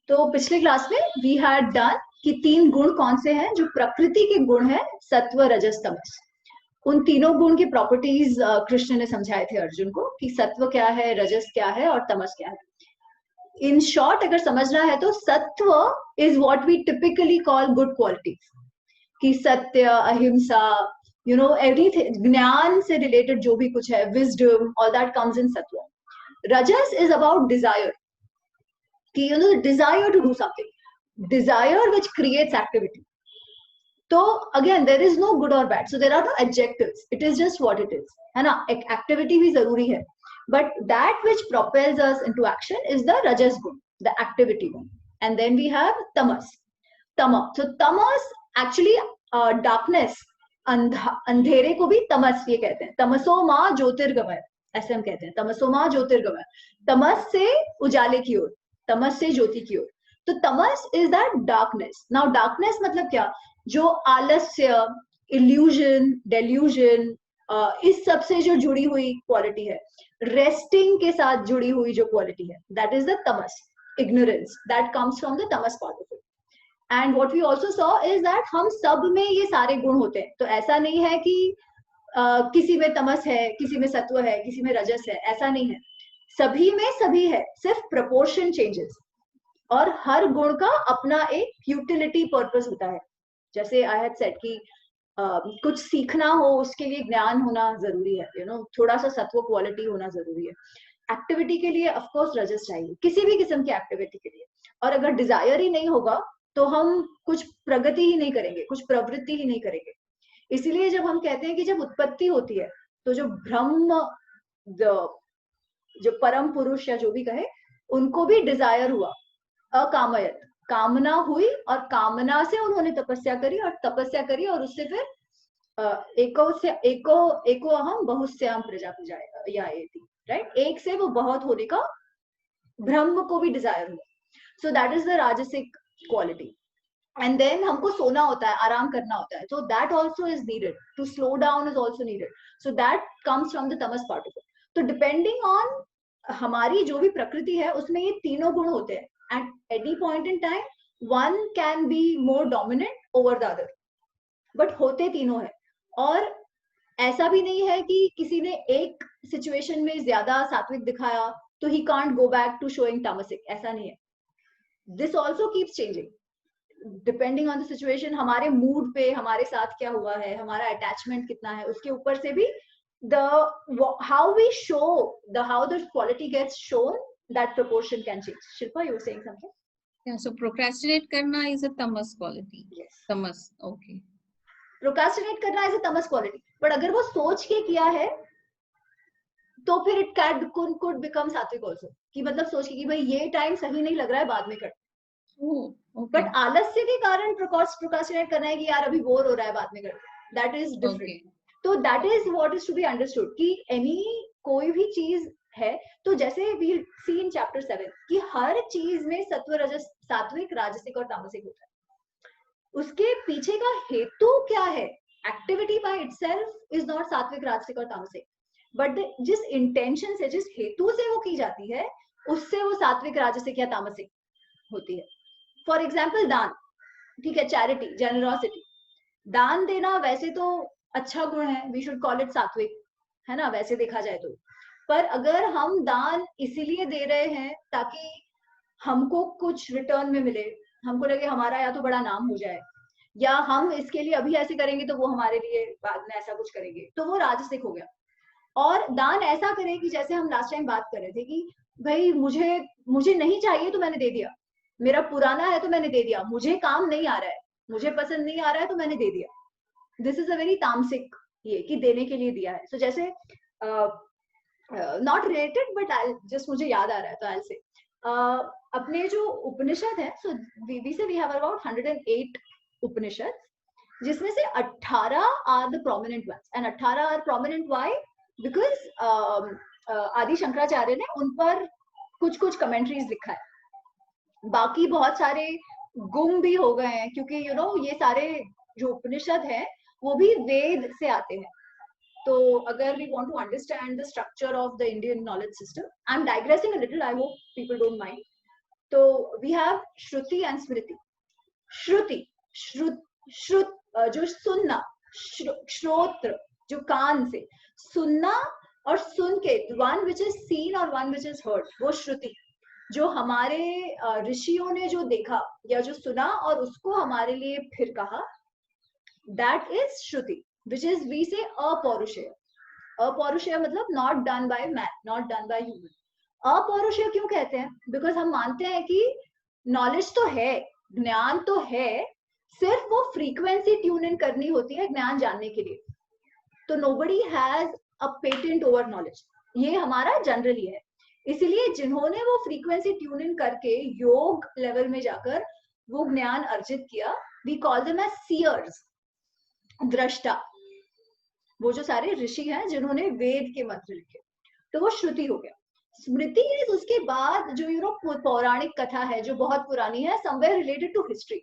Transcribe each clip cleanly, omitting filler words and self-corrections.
तो पिछले क्लास में वी हैड डन कि 3 गुण कौन से हैं जो प्रकृति के गुण हैं, सत्व, रजस, तमस। उन तीनों गुण की प्रॉपर्टीज कृष्ण ने समझाए थे अर्जुन को कि सत्व क्या है, रजस क्या है और तमस क्या है। इन शॉर्ट अगर समझना है तो sattva is what we typically call good qualities, कि सत्य, अहिंसा, यू नो एवरीथिंग, ज्ञान से रिलेटेड जो भी कुछ है, wisdom, all that comes in sattva. Rajas is about desire, कि you know desire to do something, desire which creates activity. तो again there is no good or bad, so there are no adjectives, it is just what it is, है ना। एक activity भी जरूरी है, but that which propels us into action is the rajas guna, the activity guna. And then we have Tamas, Tamas. So Tamas actually darkness, अंधेरे को भी तमस ये कहते हैं। तमसो माँ ज्योतिर्गमय, ऐसे हम कहते हैं, तमसो माँ ज्योतिर्गमय, तमस से उजाले की ओर, तमस से ज्योति की ओर। तो तमस is that darkness. Now darkness मतलब क्या, जो आलस्य, इल्यूजन, डेल्यूजन, इस सब से जो जुड़ी हुई क्वालिटी है, रेस्टिंग के साथ जुड़ी हुई जो क्वालिटी है, that is the tamas. Ignorance that comes from the tamas part of it. And what we also saw is that हम सब में ये सारे गुण होते हैं। तो ऐसा नहीं है कि किसी में तमस है, किसी में सत्व है, किसी में रजस है, ऐसा नहीं है। सभी में सभी है, सिर्फ प्रपोर्शन चेंजेस। और हर गुण का अपना एक यूटिलिटी पर्पस होता है। जैसे आई हैड सेड कि कुछ सीखना हो उसके लिए ज्ञान होना जरूरी है, यू नो, थोड़ा सा सत्व क्वालिटी होना जरूरी है। एक्टिविटी के लिए ऑफ कोर्स रजस चाहिए, किसी भी किस्म की एक्टिविटी के लिए। और अगर डिजायर ही नहीं होगा तो हम कुछ प्रगति ही नहीं करेंगे, कुछ प्रवृत्ति ही नहीं करेंगे। इसीलिए जब हम कहते हैं कि जब उत्पत्ति होती है तो जो ब्रह्म, जो परम पुरुष या जो भी कहे, उनको भी डिजायर हुआ, अकामयत, कामना हुई, और कामना से उन्होंने तपस्या करी, और तपस्या करी, और उससे फिर एको अहम बहुस्याम प्रजा प्रजायति, राइट। एक से वो बहुत होने का ब्रह्म को भी डिजायर हुआ। सो दैट इज द राजसिक क्वालिटी। एंड देन हमको सोना होता है, आराम करना होता है, so that also is needed, to slow down is also needed, so that comes from the tamas part of it. तो depending on हमारी जो भी प्रकृति है उसमें ये तीनों गुण होते हैं, at any point in time one can be more dominant over the other, but होते तीनों है। और ऐसा भी नहीं है कि किसी ने एक सिचुएशन में ज्यादा सात्विक दिखाया तो he can't go back to showing tamasic, ऐसा नहीं है। this also keeps changing depending on the situation, हमारे मूड पे, हमारे साथ क्या हुआ है, हमारा अटैचमेंट कितना है, उसके ऊपर से भी the how we show, the how the quality gets shown, that proportion can change. Shilpa, you were saying something? Yeah, so procrastinate karna is a tamas quality. Yes. Tamas, okay. Procrastinate करना is a Tamas quality, but अगर वो सोच के किया है तो फिर it can could become सात्विक आल्सो, कि मतलब सोच के कि भाई ये टाइम सही नहीं लग रहा है, बाद में कर। बट आलस्य के कारण प्रोक्रास्टिनेट करना है कि यार अभी बोर हो रहा है, बाद में कर, दैट इज डिफरेंट। तो that is what is to be understood, कि एनी कोई भी चीज है, तो जैसे वी सी इन चैप्टर 7 कि हर चीज में सत्व, रजस, सात्विक, राजसिक और तामसिक होता है। उसके पीछे का हेतु क्या है? Activity by itself is not सात्विक, राजसिक और तामसिक, बट जिस इंटेंशन से, जिस हेतु से वो की जाती है, उससे वो सात्विक, राजसिक या तामसिक होती है। फॉर एग्जाम्पल दान, ठीक है, चैरिटी, जेनरोसिटी, दान देना वैसे तो अच्छा गुण है, वी शुड कॉल इट सात्विक, है ना, वैसे देखा जाए तो। पर अगर हम दान इसीलिए दे रहे हैं ताकि हमको कुछ रिटर्न में मिले, हमको लगे हमारा या तो बड़ा नाम हो जाए, या हम इसके लिए अभी ऐसे करेंगे तो वो हमारे लिए बाद में ऐसा कुछ करेंगे, तो वो राजसिक हो गया। और दान ऐसा करें कि जैसे हम लास्ट टाइम बात कर रहे थे कि भाई मुझे नहीं चाहिए तो मैंने दे दिया, मेरा पुराना है तो मैंने दे दिया, मुझे काम नहीं आ रहा है, मुझे पसंद नहीं आ रहा है तो मैंने दे दिया। दिस इज अ वेरी तामसिक, ये कि देने के लिए दिया है। सो जैसे not related but I just, मुझे याद आ रहा है तो आई से अपने जो उपनिषद है, so we say we have about 108 Upanishad, जिसमें से 18 are the prominent ones, and 18 are prominent why? Because Adi Shankaracharya ने उन पर कुछ कुछ कमेंट्रीज लिखा है। बाकी बहुत सारे गुम भी हो गए हैं, क्योंकि यू नो ये सारे जो उपनिषद हैं वो भी वेद से आते हैं। तो अगर we want to understand the structure of the Indian knowledge system, I am digressing a little, I hope people don't mind, तो we have Shruti and Smriti. Shruti, श्रुत जो सुनना, श्रोत्र जो कान से सुनना और सुन के, वन विच इज सीन और वन विच इज हर्ड, वो श्रुति. जो हमारे ऋषियों ने जो देखा या जो सुना और उसको हमारे लिए फिर कहा, that is shruti, which is we say apaurusheya. Apaurusheya मतलब not done by man, not done by human. Apaurusheya क्यों कहते हैं? बिकॉज हम मानते हैं कि नॉलेज तो है, ज्ञान तो है, सिर्फ वो फ्रीक्वेंसी ट्यून इन करनी होती है ज्ञान जानने के लिए. तो nobody has a patent over knowledge, ये हमारा जनरली है. इसलिए जिन्होंने वो फ्रीक्वेंसी ट्यून इन करके योग लेवल में जाकर वो ज्ञान अर्जित किया, we call them as seers, दृष्टा. वो जो सारे ऋषि हैं जिन्होंने वेद के मंत्र लिखे, तो वो श्रुति हो गया. स्मृति इज उसके बाद जो पौराणिक कथा है जो बहुत पुरानी है, somewhere related to history,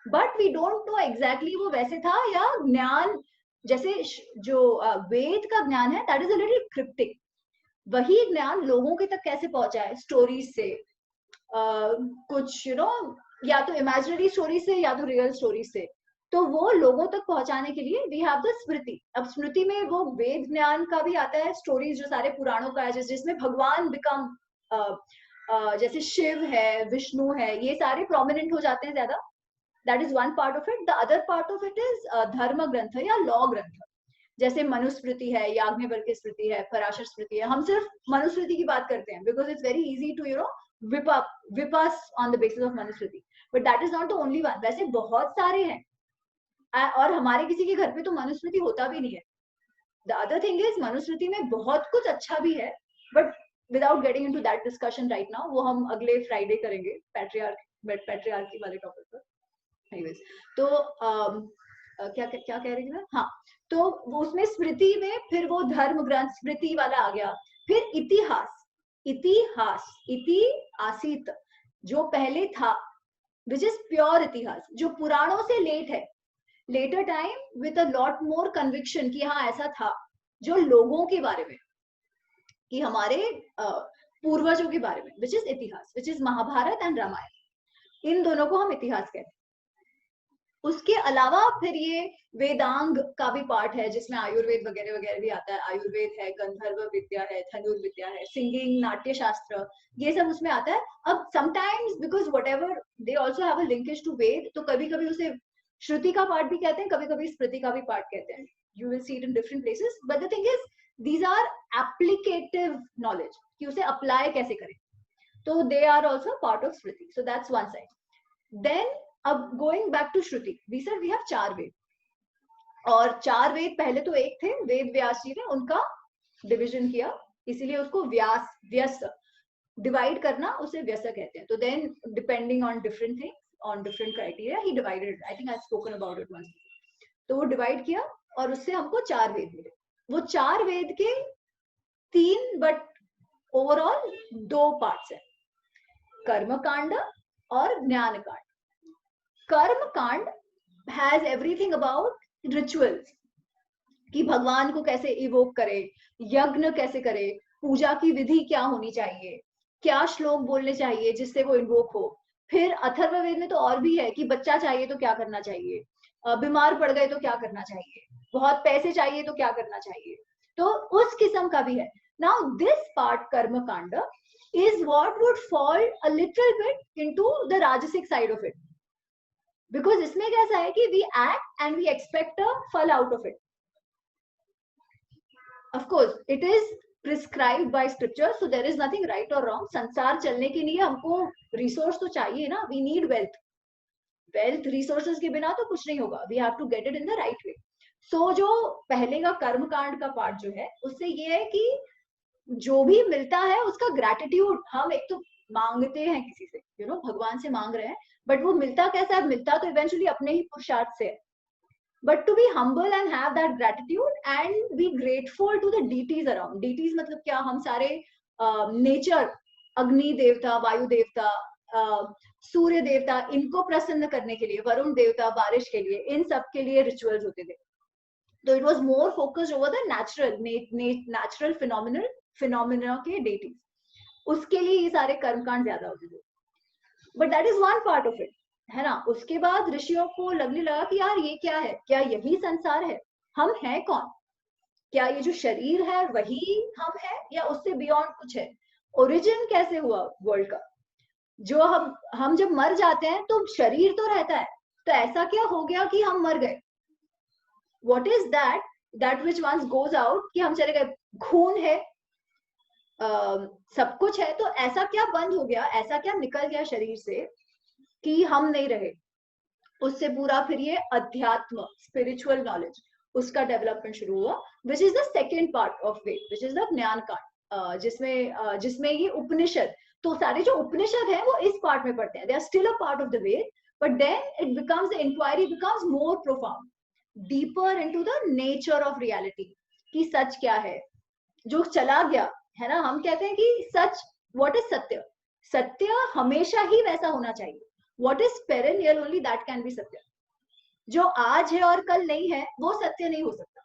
but we don't know exactly वो वैसे था या ज्ञान जैसे जो वेद का ज्ञान है that is a little cryptic. वही ज्ञान लोगों के तक कैसे पहुंचा है? स्टोरीज से, कुछ या तो इमेजिनरी स्टोरी से या तो रियल स्टोरी से. तो वो लोगों तक पहुंचाने के लिए वी हैव द स्मृति. अब स्मृति में वो वेद ज्ञान का भी आता है, स्टोरीज जो सारे पुराणों का है, जिसमें भगवान बिकम जैसे शिव है, विष्णु है, ये सारे प्रोमिनेंट हो जाते हैं ज्यादा. That is one part of it. The other part of it is धर्म ग्रंथ या लॉ ग्रंथ, जैसे मनुस्मृति है, याज्ञवल्क्य स्मृति है, पराशर स्मृति है. हम सिर्फ मनुस्मृति की बात करते हैं because it's very easy to whip us on the basis of Manusmriti, but that is not the only one. वैसे बहुत सारे हैं, और हमारे किसी के घर पे तो मनुस्मृति होता भी नहीं है. The other thing is Manusmriti में बहुत कुछ अच्छा भी है, but without getting into that discussion right now, वो हम अगले फ्राइडे करेंगे पैट्रियार्की वाले टॉपिक पर. Anyways, तो क्या कह रही थी मैं? हाँ, तो वो उसमें स्मृति में फिर वो धर्म ग्रंथ स्मृति वाला आ गया. फिर इतिहास, इति आसीत, जो पहले था, विच इज प्योर इतिहास, जो पुराणों से लेट है, later time with a lot more conviction कि हाँ ऐसा था. जो लोगों के बारे में, कि हमारे पूर्वजों के बारे में, which is itihas, which is Mahabharata and Ramayana. इन दोनों को हम इतिहास कहते हैं. उसके अलावा फिर ये वेदांग का भी पार्ट है जिसमें आयुर्वेद वगैरह वगैरह भी आता है. आयुर्वेद है, गंधर्व विद्या है, धनुर्विद्या है, सिंगिंग, नाट्य शास्त्र, ये सब उसमें आता है. अब sometimes because whatever they also have a linkage to Veda, तो कभी कभी उसे श्रुति का पार्ट भी कहते हैं, कभी कभी स्मृति का भी पार्ट कहते हैं. You will see it in different places, but the thing is these are applicative knowledge, कि उसे अप्लाई कैसे करें, तो they are also part of smriti. So that's one side. Then अब going back to shruti, we saw we have 4 Veda, और 4 वेद पहले तो एक थे, वेद व्यास जी ने उनका डिविजन किया, इसीलिए उसको व्यस डिवाइड करना, उसे व्यस कहते हैं. तो then depending on different things, on different criteria, he divided. I think I spoken about it once. तो वो डिवाइड किया और उससे हमको 4 वेद मिले. वो 4 वेद के 3 बट ओवरऑल 2 पार्ट्स है, कर्म कांड और ज्ञान कांड. कर्म कांड हैज एवरीथिंग अबाउट रिचुअल्स, कि भगवान को कैसे इवोक करे, यज्ञ कैसे करे, पूजा की विधि क्या होनी चाहिए, क्या श्लोक बोलने चाहिए जिससे वो इन्वोक हो. फिर अथर्ववेद में तो और भी है कि बच्चा चाहिए तो क्या करना चाहिए, बीमार पड़ गए तो क्या करना चाहिए, बहुत पैसे चाहिए तो क्या करना चाहिए. तो उस किस्म का भी है. नाउ दिस पार्ट कर्म कांड is what would fall a little bit into the rajasic side of it, because इसमें कैसा है कि we act and we expect a fall out of it. Of course it is prescribed by scripture, so there is nothing right or wrong. संसार चलने के लिए हमको resource तो चाहिए ना, we need wealth resources के बिना तो कुछ नहीं होगा. We have to get it in the right way. So जो पहले का कर्म कांड का पार्ट जो है, उससे ये है कि जो भी मिलता है उसका ग्रेटिट्यूड, हम एक तो मांगते हैं किसी से, भगवान से मांग रहे हैं, बट वो मिलता कैसा है? मिलता तो इवेंचुअली अपने ही पुरुषार्थ से है. But to be humble and have that gratitude and be grateful to the deities around. Deities मतलब क्या? हम सारे नेचर, अग्नि देवता, वायु देवता, सूर्य देवता, इनको प्रसन्न करने के लिए, वरुण देवता बारिश के लिए, इन सब के लिए रिचुअल्स होते थे. तो it was more focused over the natural phenomena के डेटीज, उसके लिए ये सारे कर्मकांड ज्यादा होते थे. But that is one part of it, है ना। उसके बाद ऋषियों को लगने लगा कि यार ये क्या है, क्या यही संसार है, हम हैं कौन, क्या ये जो शरीर है वही हम है या उससे बियॉन्ड कुछ है, ओरिजिन कैसे हुआ वर्ल्ड का। जो हम जब मर जाते हैं तो शरीर तो रहता है, तो ऐसा क्या हो गया कि हम मर गए, what is that which once goes out, कि हम चले गए, खून है, सब कुछ है, तो ऐसा क्या बंद हो गया, ऐसा क्या निकल गया शरीर से कि हम नहीं रहे। उससे पूरा फिर ये अध्यात्म, स्पिरिचुअल नॉलेज, उसका डेवलपमेंट शुरू हुआ, which is the second part of Veda, which is the Jnana Kanda, जिसमें ये उपनिषद, तो सारे जो उपनिषद है वो इस पार्ट में पढ़ते हैं, they are still a part of the Veda, but then it becomes the inquiry becomes more profound, deeper into the nature of reality, कि सच क्या है जो चला गया, है ना। हम कहते हैं कि सच, व्हाट इज सत्य, सत्य हमेशा ही वैसा होना चाहिए, what is perennial only that can be सत्य, जो आज है और कल नहीं है वो सत्य नहीं हो सकता।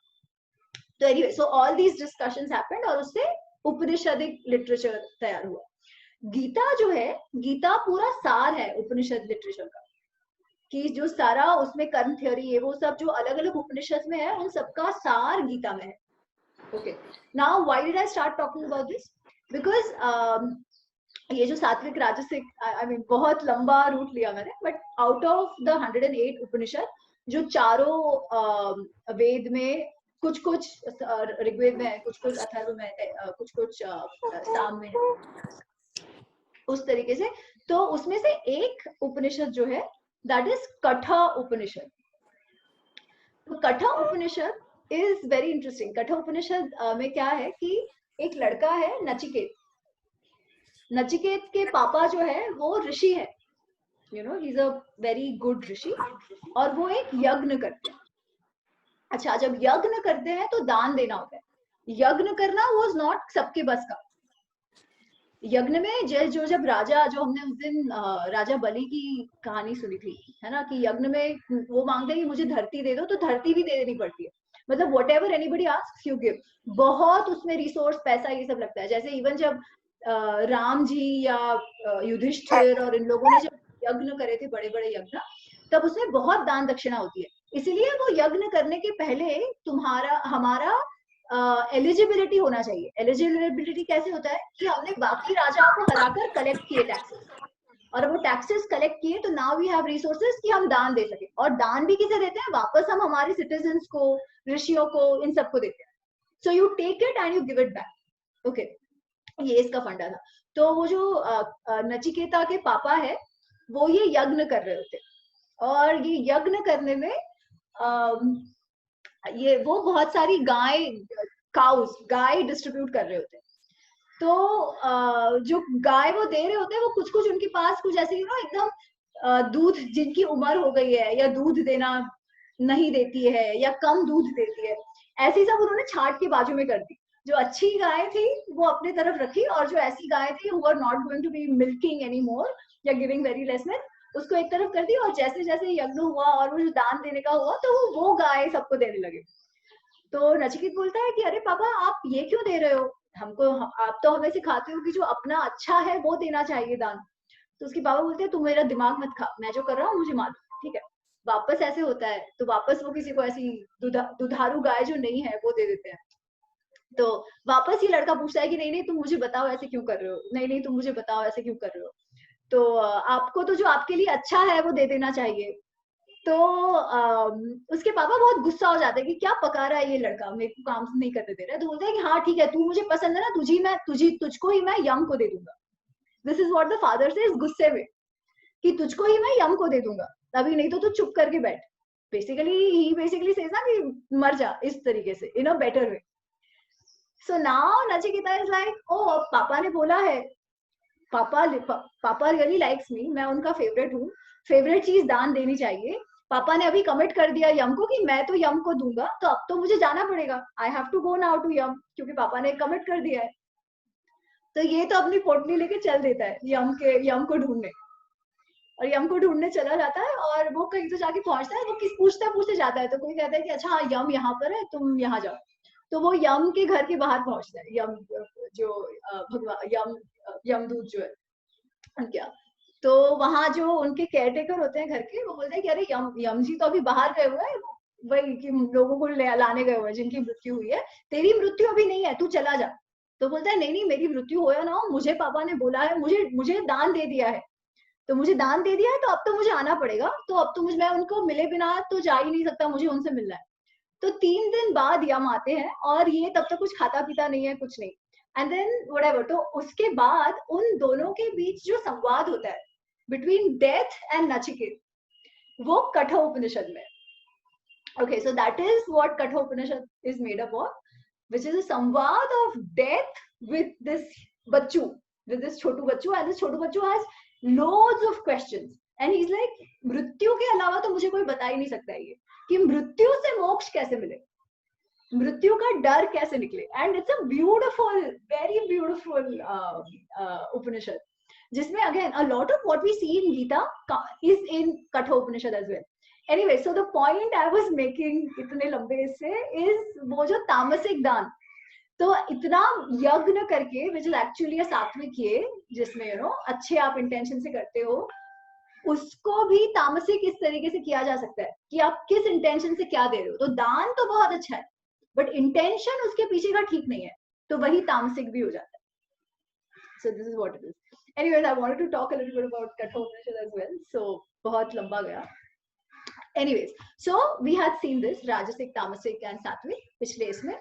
तो anyway, so all these discussions happened और उससे उपनिषदिक लिटरेचर तैयार हुआ। गीता जो है, गीता पूरा सार है उपनिषद लिटरेचर का, कि जो सारा उसमें कर्म थ्योरी है वो सब जो अलग अलग उपनिषद में है, उन सबका सार गीता में है। Okay, now why did I start talking about this, because ये जो सात्विक राजसिक, आई मीन बहुत लंबा रूट लिया मैंने, बट आउट ऑफ द 108 उपनिषद, जो चारों वेद में, कुछ कुछ ऋग्वेद में है, कुछ कुछ अथर्व में है, कुछ कुछ साम में है, उस तरीके से, तो उसमें से एक उपनिषद जो है दैट इज कठा उपनिषद। तो कठा उपनिषद इज वेरी इंटरेस्टिंग। कठा उपनिषद में क्या है कि एक लड़का है नचिकेत, नचिकेत के पापा जो है वो ऋषि है, you know, he is a very good rishi, और वो एक यज्ञ करते हैं। अच्छा, जब यज्ञ करते हैं तो दान देना होता है, यज्ञ करना वाज नॉट सबके बस का। यज्ञ में जब राजा, जो हमने उस दिन राजा बलि की कहानी सुनी थी, है ना, कि यज्ञ में वो मांगते हैं कि मुझे धरती दे दो, तो धरती भी दे देनी पड़ती है, मतलब what ever anybody asks you give, बहुत उसमें रिसोर्स, पैसा, ये सब लगता है। जैसे इवन जब राम जी या युधिष्ठिर और इन लोगों ने जब यज्ञ करे थे, बड़े बड़े यज्ञ, तब उसमें बहुत दान दक्षिणा होती है, इसीलिए वो यज्ञ करने के पहले हमारा एलिजिबिलिटी होना चाहिए। एलिजिबिलिटी कैसे होता है कि हमने बाकी राजाओं को हराकर कलेक्ट किए टैक्सेस, और वो टैक्सेस कलेक्ट किए तो नाउ वी हैव रिसोर्सेज कि हम दान दे सके, और दान भी किसे देते हैं, वापस हम हमारे सिटीजन्स को, ऋषियों को, इन सबको देते हैं। So you take it and you give it back. Okay, ये इसका फंडा था। तो वो जो नचिकेता के पापा है, वो ये यज्ञ कर रहे होते, और ये यज्ञ करने में ये वो बहुत सारी गाय डिस्ट्रीब्यूट कर रहे होते हैं। तो जो गाय वो दे रहे होते हैं, वो कुछ कुछ उनके पास कुछ ऐसे, यू नो, एकदम दूध, जिनकी उम्र हो गई है या दूध देना नहीं देती है या कम दूध देती है, ऐसी सब उन्होंने छाट के बाजू में कर दी। जो अच्छी गाय थी वो अपने तरफ रखी, और जो ऐसी गाय थी who are not going to be milking any more या गिविंग वेरी लेस मिल्क, उसको एक तरफ कर दी, और जैसे जैसे यज्ञ हुआ और वो जो दान देने का हुआ, तो वो गाय सबको देने लगे। तो नचिकेत बोलता है कि अरे पापा, आप ये क्यों दे रहे हो हमको, आप तो हमें सिखाते हो कि जो अपना अच्छा है वो देना चाहिए दान। तो उसके पापा बोलते हैं, तुम मेरा दिमाग मत खा, मैं जो कर रहा हूँ मुझे मालूम, ठीक है। वापस ऐसे होता है, तो वापस वो किसी को ऐसी दुधारू गाय जो नहीं है वो दे देते हैं। तो वापस ये लड़का पूछता है कि नहीं नहीं, तुम मुझे बताओ ऐसे क्यों कर रहे हो, नहीं नहीं तुम मुझे बताओ ऐसे क्यों कर रहे हो, तो आपको तो जो आपके लिए अच्छा है वो दे देना चाहिए। तो उसके पापा बहुत गुस्सा हो जाते हैं कि क्या पका रहा है ये लड़का, मेरे को काम नहीं करने दे रहा है। तो बोलते हैं कि हाँ ठीक है, तू मुझे पसंद है ना, तुझको ही मैं यम को दे दूंगा। This is what the father says गुस्से में, कि तुझको ही मैं यम को दे दूंगा, अभी नहीं तो तू चुप करके बैठ। बेसिकली सेज ना कि मर जा, इस तरीके से, in a better way. So now Nachiketa is like, oh पापा ने बोला है, पापा रियली लाइक्स मी, मैं उनका फेवरेट हूँ, फेवरेट चीज दान देनी चाहिए। पापा ने अभी कमिट कर दिया यम को कि मैं तो यम को दूंगा, तो अब तो मुझे जाना पड़ेगा, I have to go now to Yama, क्योंकि पापा ने कमिट कर दिया है। तो ये तो अपनी पोटली लेके चल देता है यम को ढूंढने, और यम को ढूंढने चला जाता है, और वो कहीं तो जाके पहुंचता है, वो किस पूछते जाता है, तो कोई कहता है कि अच्छा हाँ यम यहाँ पर है, तुम यहाँ जाओ। तो वो यम के घर के बाहर पहुंचता है, यम जो भगवान यमदूत जो है क्या, तो वहां जो उनके केयरटेकर होते हैं घर के, वो बोलते हैं कि अरे यम जी तो अभी बाहर गए हुए हैं, वही कि लोगों को लाने गए हुए हैं जिनकी मृत्यु हुई है, तेरी मृत्यु अभी नहीं है, तू चला जा। तो बोलता है नहीं नहीं, मेरी मृत्यु हो या ना हो, मुझे पापा ने बोला है, मुझे मुझे दान दे दिया है, तो मुझे दान दे दिया है, तो अब तो मुझे आना पड़ेगा, तो अब तो मैं उनको मिले बिना तो जा ही नहीं सकता, मुझे उनसे मिलना है। तो 3 दिन बाद यम आते हैं, और ये तब तक कुछ खाता पीता नहीं है, कुछ नहीं। एंड देन व्हाटएवर, तो उसके बाद उन दोनों के बीच जो संवाद होता है बिटवीन डेथ एंड नचिकेत, वो कठोपनिषद में। Okay, so that is what Kathopanishad is made up of, which is a samvad of death with this bachchu, with this chotu bachchu, and this chotu bachchu has loads of questions, and he's like, मृत्यु के अलावा तो मुझे कोई बता ही नहीं सकता है ये कि मृत्यु से मोक्ष कैसे मिले, मृत्यु का डर कैसे निकले। And it's a beautiful, very beautiful Upanishad, जिसमें again a lot of what we see in Gita is in Kathopanishad as well. Anyway, so the point I was making इतने लंबे से is वो जो तामसिक दान, तो इतना यज्ञ करके which is actually a सात्विक ये, जिसमें यू नो अच्छे आप इंटेंशन से करते हो, उसको भी तामसिक इस तरीके से किया जा सकता है कि आप किस इंटेंशन से क्या दे रहे हो। तो दान तो बहुत अच्छा है, बट इंटेंशन उसके पीछे का ठीक नहीं है, तो वही तामसिक भी हो जाता है। So this is what it is. Anyways, I wanted to talk a little bit about Kathopanishad as well. So बहुत लंबा गया। Anyways, so we had seen this Rajasic, Tamasic and Sattvic पिछले इसमें,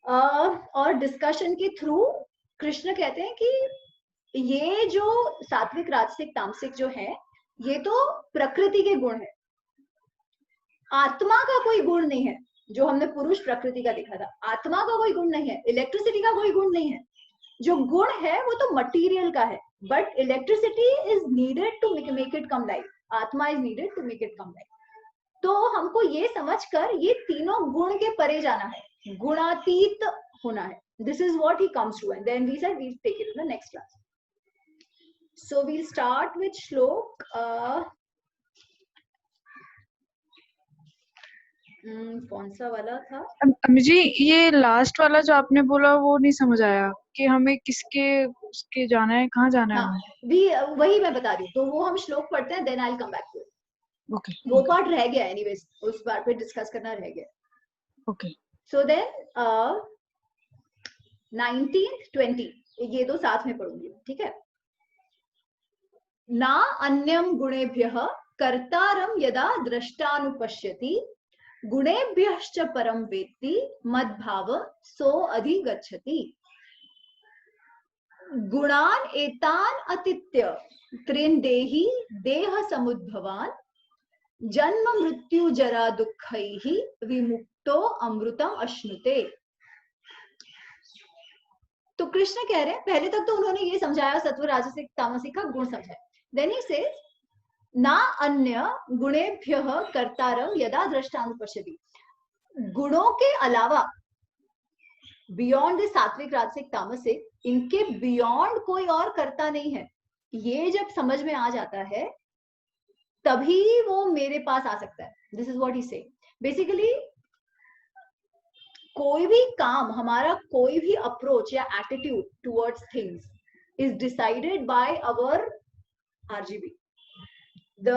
और डिस्कशन के थ्रू कृष्ण कहते हैं कि ये जो सात्विक, राजसिक, तामसिक जो है, ये तो प्रकृति के गुण है, आत्मा का कोई गुण नहीं है। जो हमने पुरुष प्रकृति का देखा था, आत्मा का कोई गुण नहीं है, इलेक्ट्रिसिटी का कोई गुण नहीं है। जो गुण है वो तो मटीरियल का है, but electricity is needed to make it come life, atma is needed to make it come life. तो हमको ये समझकर ये तीनों गुण के परे जाना है, गुणातीत होना है। This is what he comes to, and then we said we take it in the next class. So we start with shloka कौन सा वाला था? अम्मी जी, ये लास्ट वाला जो आपने बोला वो नहीं समझ आया कि हमें किसके उसके जाना है, कहाँ जाना है? हाँ, वही मैं बता रही हूँ। तो वो हम श्लोक पढ़ते हैं, then I will come back to it. Okay, वो पार्ट रह गया एनीवेज, उस पार्ट पे डिस्कस करना रह गया। ओके। सो देन 19th 20 ये दो साथ में पढ़ूंगी, ठीक है। ना अन्यम गुणेभ्यः कर्तारम यदा दृष्टानुपश्यति, गुणेभ्यश्च परम वेत्ति मद्भाव सो अधिगच्छति। गुणान एतान अतित्य त्रीन देहि देह समुद्भवान, जन्म मृत्यु जरा दुःखैः विमुक्तो अमृतम अश्नुते। तो कृष्ण कह रहे हैं, पहले तक तो उन्होंने ये समझाया सत्व, राजसिक, तामसिक का गुण समझाया। देन ही सेज ना अन्य गुणेभ्यः कर्तारम यदा दृष्टानुपश्यति, गुणों के अलावा, बियॉन्ड द सात्विक, राजसिक, तामसिक, इनके बियॉन्ड कोई और कर्ता नहीं है। ये जब समझ में आ जाता है तभी वो मेरे पास आ सकता है। दिस इज व्हाट ही से। बेसिकली कोई भी काम, हमारा कोई भी अप्रोच या attitude towards things is decided by our RGB, the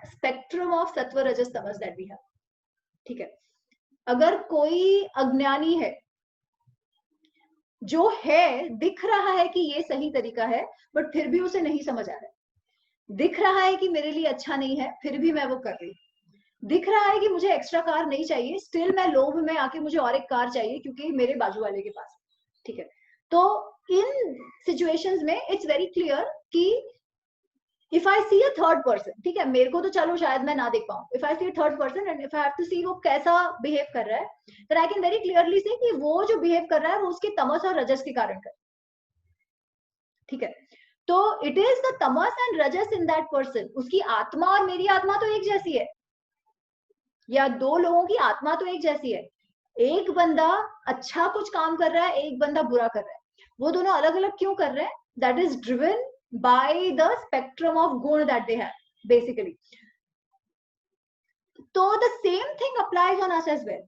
spectrum of sattva, rajas, Tamas that we have, ठीक है। अगर कोई अज्ञानी है, जो है, दिख रहा है कि ये सही तरीका है, बट फिर भी उसे नहीं समझ आ रहा है, दिख रहा है कि मेरे लिए अच्छा नहीं है, फिर भी मैं वो कर रही, दिख रहा है कि मुझे एक्स्ट्रा कार नहीं चाहिए, स्टिल मैं लोभ में आके मुझे और एक कार चाहिए क्योंकि मेरे बाजू वाले के पास, ठीक है। तो इन सिचुएशंस में इट्स वेरी क्लियर कि if I see a third person, ठीक है, मेरे को तो चलो शायद मैं ना देख पाऊं, if I see a third person and if I have to see वो कैसा बिहेव कर रहा है, then I can very clearly say कि वो जो बिहेव कर रहा है वो उसके तमस और रजस के कारण कर, ठीक है। तो it is the Tamas and रजस इन दैट पर्सन। उसकी आत्मा और मेरी आत्मा तो एक जैसी है, या दो लोगों की आत्मा तो एक जैसी है। एक बंदा अच्छा कुछ काम कर रहा है, एक बंदा बुरा कर रहा है, वो दोनों अलग अलग क्यों कर रहे हैं? That is driven by the spectrum of guna that they have basically. तो the same thing applies on us as well,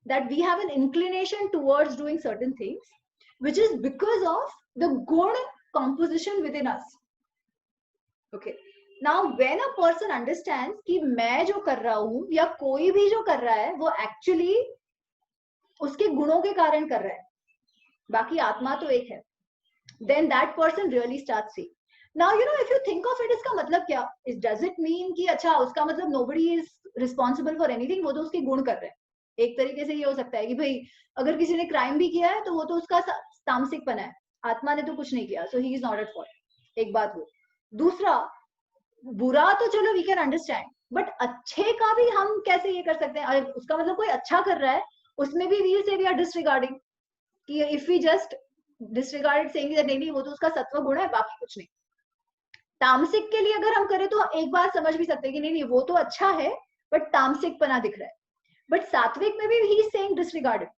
that we have an inclination towards doing certain things which is because of the guna composition within us. Okay, now when a person understands कि मैं जो कर रहा हूं या कोई भी जो कर रहा है वो एक्चुअली उसके गुणों के कारण कर रहा है, बाकी आत्मा तो एक है, then that person really starts seeing. Now you know, if you think of it, इसका मतलब क्या? Does it mean कि अच्छा उसका मतलब nobody is responsible for anything, वो तो उसके गुण कर रहे हैं. एक तरीके से ये हो सकता है कि भाई अगर किसी ने क्राइम भी किया है तो वो तो उसका तामसिकपना है, आत्मा ने तो कुछ नहीं किया, so he is not at fault. एक बात वो. दूसरा, बुरा तो चलो we can understand, but अच्छे का भी हम कैसे ये कर सकते हैं? अगर उसका मतलब कोई अच्छा कर रहा है, उसमें भी we will say we are disregarding. कि if we just disregarded saying that नहीं वो तो उसका सत्व गुण है, बाकी कुछ नहीं. तामसिक के लिए अगर हम करें तो एक बात समझ भी सकते हैं कि नहीं वो तो अच्छा है बट तामसिकपना दिख रहा है. बट सात्विक में भी he is saying disregard it.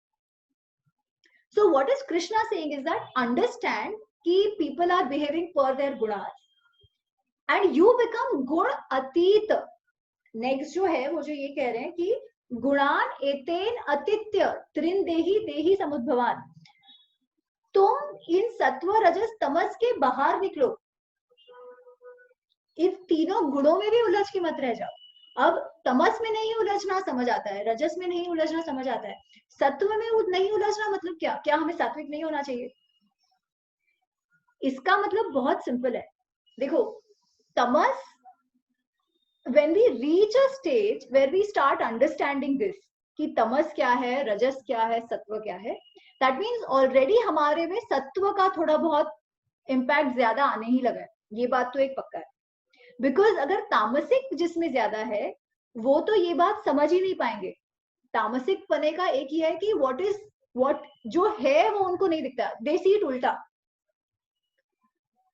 So what is Krishna saying is that understand कि people are behaving per their gunas and you become गुण अतीत. नेक्स्ट जो है वो जो ये कह रहे हैं कि गुणान एतेन अतित्य त्रिन देही देही समुद्भवान. तुम इन सत्व रजस तमस के बाहर निकलो, इन तीनों गुणों में भी उलझ के मत रह जाओ. अब तमस में नहीं उलझना समझ आता है, रजस में नहीं उलझना समझ आता है, सत्व में नहीं उलझना मतलब क्या? क्या हमें सात्विक नहीं होना चाहिए? इसका मतलब बहुत सिंपल है. देखो, तमस, when we reach a stage where we start understanding this कि तमस क्या है, रजस क्या है, सत्व क्या है, that means already हमारे में सत्व का थोड़ा बहुत इम्पैक्ट ज्यादा आने ही लगा है. ये बात तो एक पक्का है. बिकॉज अगर तामसिक जिसमें ज्यादा है वो तो ये बात समझ ही नहीं पाएंगे. तामसिक पने का एक ही है कि what जो है वो उनको नहीं दिखता, they see it उल्टा.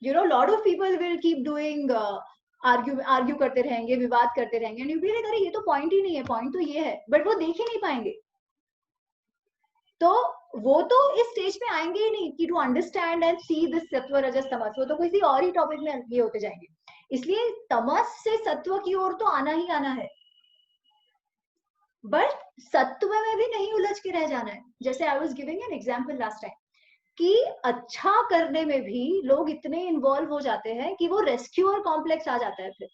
You know, lot of people will keep doing argue करते रहेंगे, विवाद करते रहेंगे, एंड यू बी लाइक अरे ये तो पॉइंट ही नहीं है, पॉइंट तो ये है, बट वो देख ही नहीं पाएंगे. तो वो तो इस स्टेज पे आएंगे ही नहीं कि to understand and see this sattva rajas तमस. वो तो किसी और ही टॉपिक में ये होते जाएंगे. इसलिए तमस से सत्व की ओर तो आना ही आना है, बट सत्व में भी नहीं उलझ के रह जाना है. जैसे I was giving an example last time कि अच्छा करने में भी लोग इतने इन्वॉल्व हो जाते हैं कि वो रेस्क्यूअर कॉम्प्लेक्स आ जाता है. फिर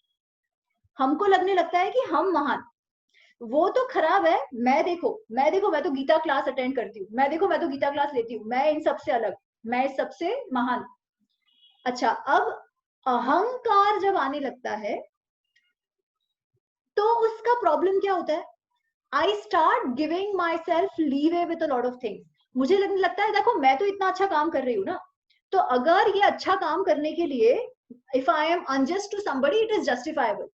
हमको लगने लगता है कि हम महान. वो तो खराब है. मैं देखो मैं तो गीता क्लास अटेंड करती हूँ, मैं तो गीता क्लास लेती हूँ, मैं इन सबसे अलग, मैं इस सबसे महान. अच्छा, अब अहंकार जब आने लगता है तो उसका प्रॉब्लम क्या होता है? I start giving my self leeway with a lot of things. मुझे लगने लगता है देखो मैं तो इतना अच्छा काम कर रही हूँ ना, तो अगर ये अच्छा काम करने के लिए if I am unjust to somebody it is justifiable,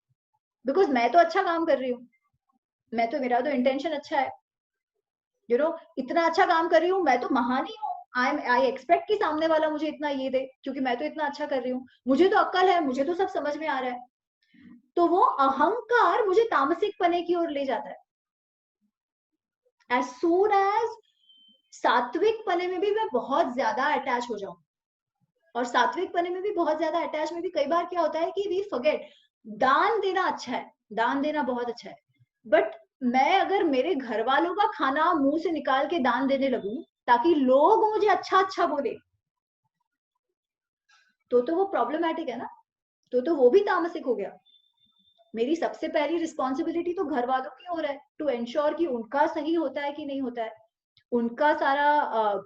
because मैं तो अच्छा काम कर रही हूँ, मेरा तो इंटेंशन अच्छा है. यू नो, इतना अच्छा काम कर रही हूँ, मैं तो महान ही हूँ. आई एक्सपेक्ट कि सामने वाला मुझे इतना ये दे क्योंकि मैं तो इतना अच्छा कर रही हूँ, मुझे तो अक्ल है, मुझे तो सब समझ में आ रहा है. तो वो अहंकार मुझे तामसिक पने की ओर ले जाता है. एज सून एज सात्विक पने में भी मैं बहुत ज्यादा अटैच हो जाऊं, और सात्विक पने में भी बहुत ज्यादा अटैच में भी कई बार क्या होता है कि वी फॉरगेट. दान देना अच्छा है, दान देना बहुत अच्छा है, बट मैं अगर मेरे घर वालों का खाना मुंह से निकाल के दान देने लगूं ताकि लोग मुझे अच्छा अच्छा बोले, तो वो प्रॉब्लमैटिक है ना. तो वो भी तामसिक हो गया. मेरी सबसे पहली रिस्पॉन्सिबिलिटी तो घर वालों की हो रहा है टू एंश्योर कि उनका सही होता है कि नहीं होता है, उनका सारा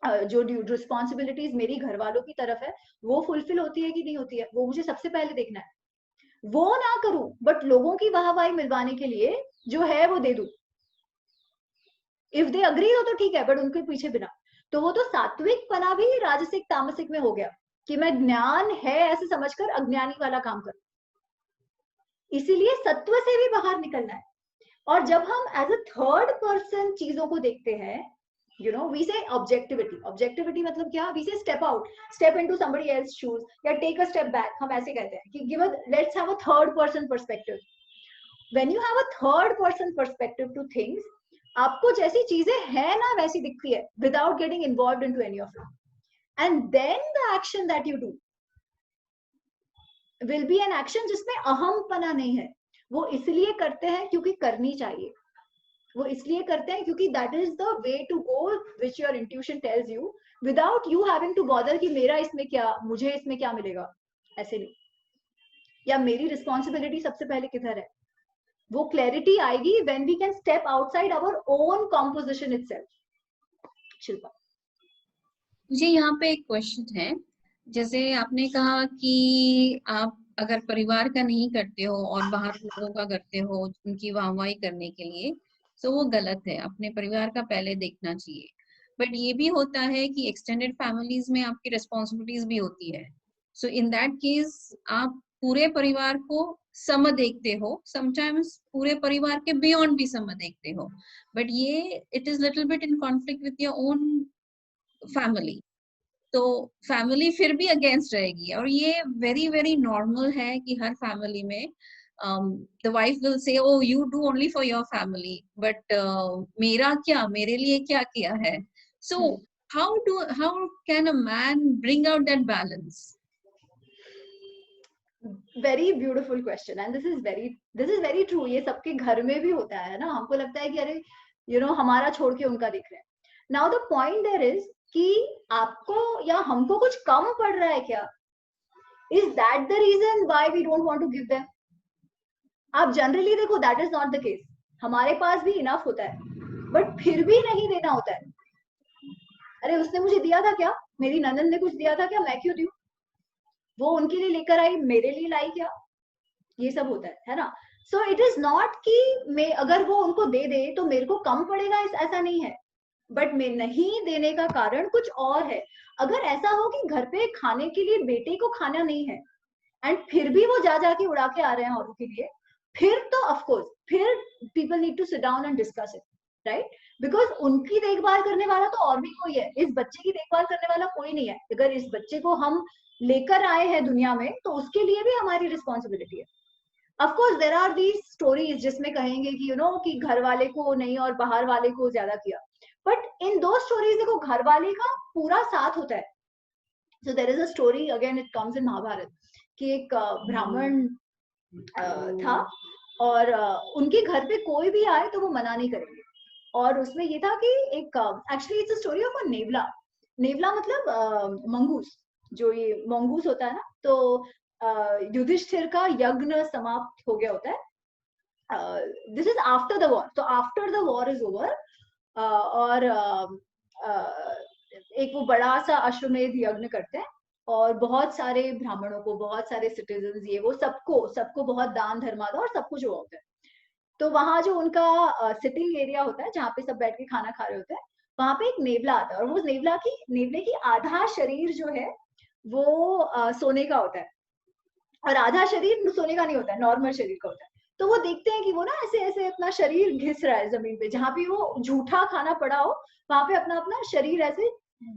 जो रिस्पॉन्सिबिलिटीज मेरी घर वालों की तरफ है वो फुलफिल होती है कि नहीं होती है, वो मुझे सबसे पहले देखना है. वो ना करूं बट लोगों की वाहवाही मिलवाने के लिए जो है वो दे दूं. इफ दे अग्री हो तो ठीक है, बट उनके पीछे बिना. तो वो तो सात्विक पना भी राजसिक तामसिक में हो गया कि मैं ज्ञान है ऐसे समझकर अज्ञानी वाला काम करूं. इसीलिए सत्व से भी बाहर निकलना है. और जब हम एज अ थर्ड पर्सन चीजों को देखते हैं, you know, we say objectivity मतलब क्या? we say step into somebody else's shoes या take a step back. हम ऐसे कहते हैं कि let's have a third person perspective. when you have a third person perspective to things, आपको जैसी चीजें हैं ना वैसी दिखती है without getting involved into any of it. And then the action that you do will be an action जिसमें अहमपना नहीं है. वो इसलिए करते हैं क्योंकि करनी चाहिए, वो इसलिए करते हैं क्योंकि that is the way to go which your intuition tells you without you having to bother कि मेरा इसमें क्या, मुझे इसमें क्या मिलेगा. ऐसे नहीं. या मेरी रिस्पॉन्सिबिलिटी सबसे पहले किधर है? वो क्लैरिटी आएगी when we can step outside our own composition itself. Shilpa, मुझे यहाँ पे एक क्वेश्चन है, जैसे आपने कहा कि आप अगर परिवार का नहीं करते हो और बाहर लोगों का करते हो उनकी वाहवाही करने के लिए, तो वो गलत है, अपने परिवार का पहले देखना चाहिए। बट ये भी होता है कि एक्सटेंडेड फैमिलीज में आपकी रिस्पॉन्सिबिलिटीज भी होती है। सो इन दैट केस आप पूरे परिवार को सम देखते हो, समटाइम्स पूरे परिवार के बियॉन्ड भी सम देखते हो, बट ये it is little bit in conflict with your own family, तो फैमिली फिर भी अगेंस्ट रहेगी। और ये वेरी वेरी नॉर्मल है कि हर फैमिली में the wife will say oh you do only for your family, but मेरा क्या, मेरे लिए क्या किया है? So how can a man bring out that balance? Very beautiful question and this is very true. ये सबके घर में भी होता है ना, हमको लगता है कि अरे हमारा छोड़ के उनका देख रहे हैं। Now the point there is कि आपको या हमको कुछ कम पड़ रहा है क्या? Is that the reason why we don't want to give them? आप जनरली देखो that is not the case. हमारे पास भी इनफ होता है बट फिर भी नहीं देना होता है। अरे उसने मुझे दिया था क्या? मेरी ननद ने कुछ दिया था क्या? मैं क्यों दूं? वो उनके लिए लेकर आई, मेरे लिए लाई क्या? ये सब होता है ना। सो इट इज नॉट कि मैं अगर वो उनको दे दे तो मेरे को कम पड़ेगा, ऐसा नहीं है। बट मैं नहीं देने का कारण कुछ और है। अगर ऐसा हो कि घर पे खाने के लिए बेटे को खाना नहीं है एंड फिर भी वो जा जाके उड़ा के आ रहे हैं औरों के लिए, फिर तो ऑफकोर्स फिर people need to sit down and discuss it, right? Because उनकी देखभाल करने वाला तो और भी कोई है, इस बच्चे की देखभाल करने वाला कोई नहीं है। अगर इस बच्चे को हम लेकर आए हैं दुनिया में तो उसके लिए भी हमारी रिस्पॉन्सिबिलिटी है। Of course there are these stories जिसमें कहेंगे कि कि घर वाले को नहीं और बाहर वाले को ज्यादा किया, बट इन दो स्टोरीज देखो घर वाले का पूरा साथ होता है। So there is a story, again it comes in Mahabharata, कि एक ब्राह्मण था और उनके घर पे कोई भी आए तो वो मना नहीं करेंगे। और उसमें ये था कि एक actually it's a story of a nevla. नेवला मतलब मंगूस, जो ये मंगूस होता है ना। तो युधिष्ठिर का यज्ञ समाप्त हो गया होता है। This is after the war, तो after the war is over और एक वो बड़ा सा अश्वमेध यज्ञ करते हैं और बहुत सारे ब्राह्मणों को, बहुत सारे सिटीजन्स, ये वो सबको बहुत दान धर्मादा और सब कुछ हुआ होता है। तो वहां जो उनका सिटिंग एरिया होता है जहाँ पे सब बैठ के खाना खा रहे होते हैं, वहां पे एक नेवला आता है और वो नेवले की आधा शरीर जो है वो सोने का होता है और आधा शरीर सोने का नहीं होता है, नॉर्मल शरीर का होता है। तो वो देखते हैं कि वो ना ऐसे ऐसे अपना शरीर घिस रहा है जमीन पे, जहां भी वो झूठा खाना पड़ा हो वहां पे अपना अपना शरीर ऐसे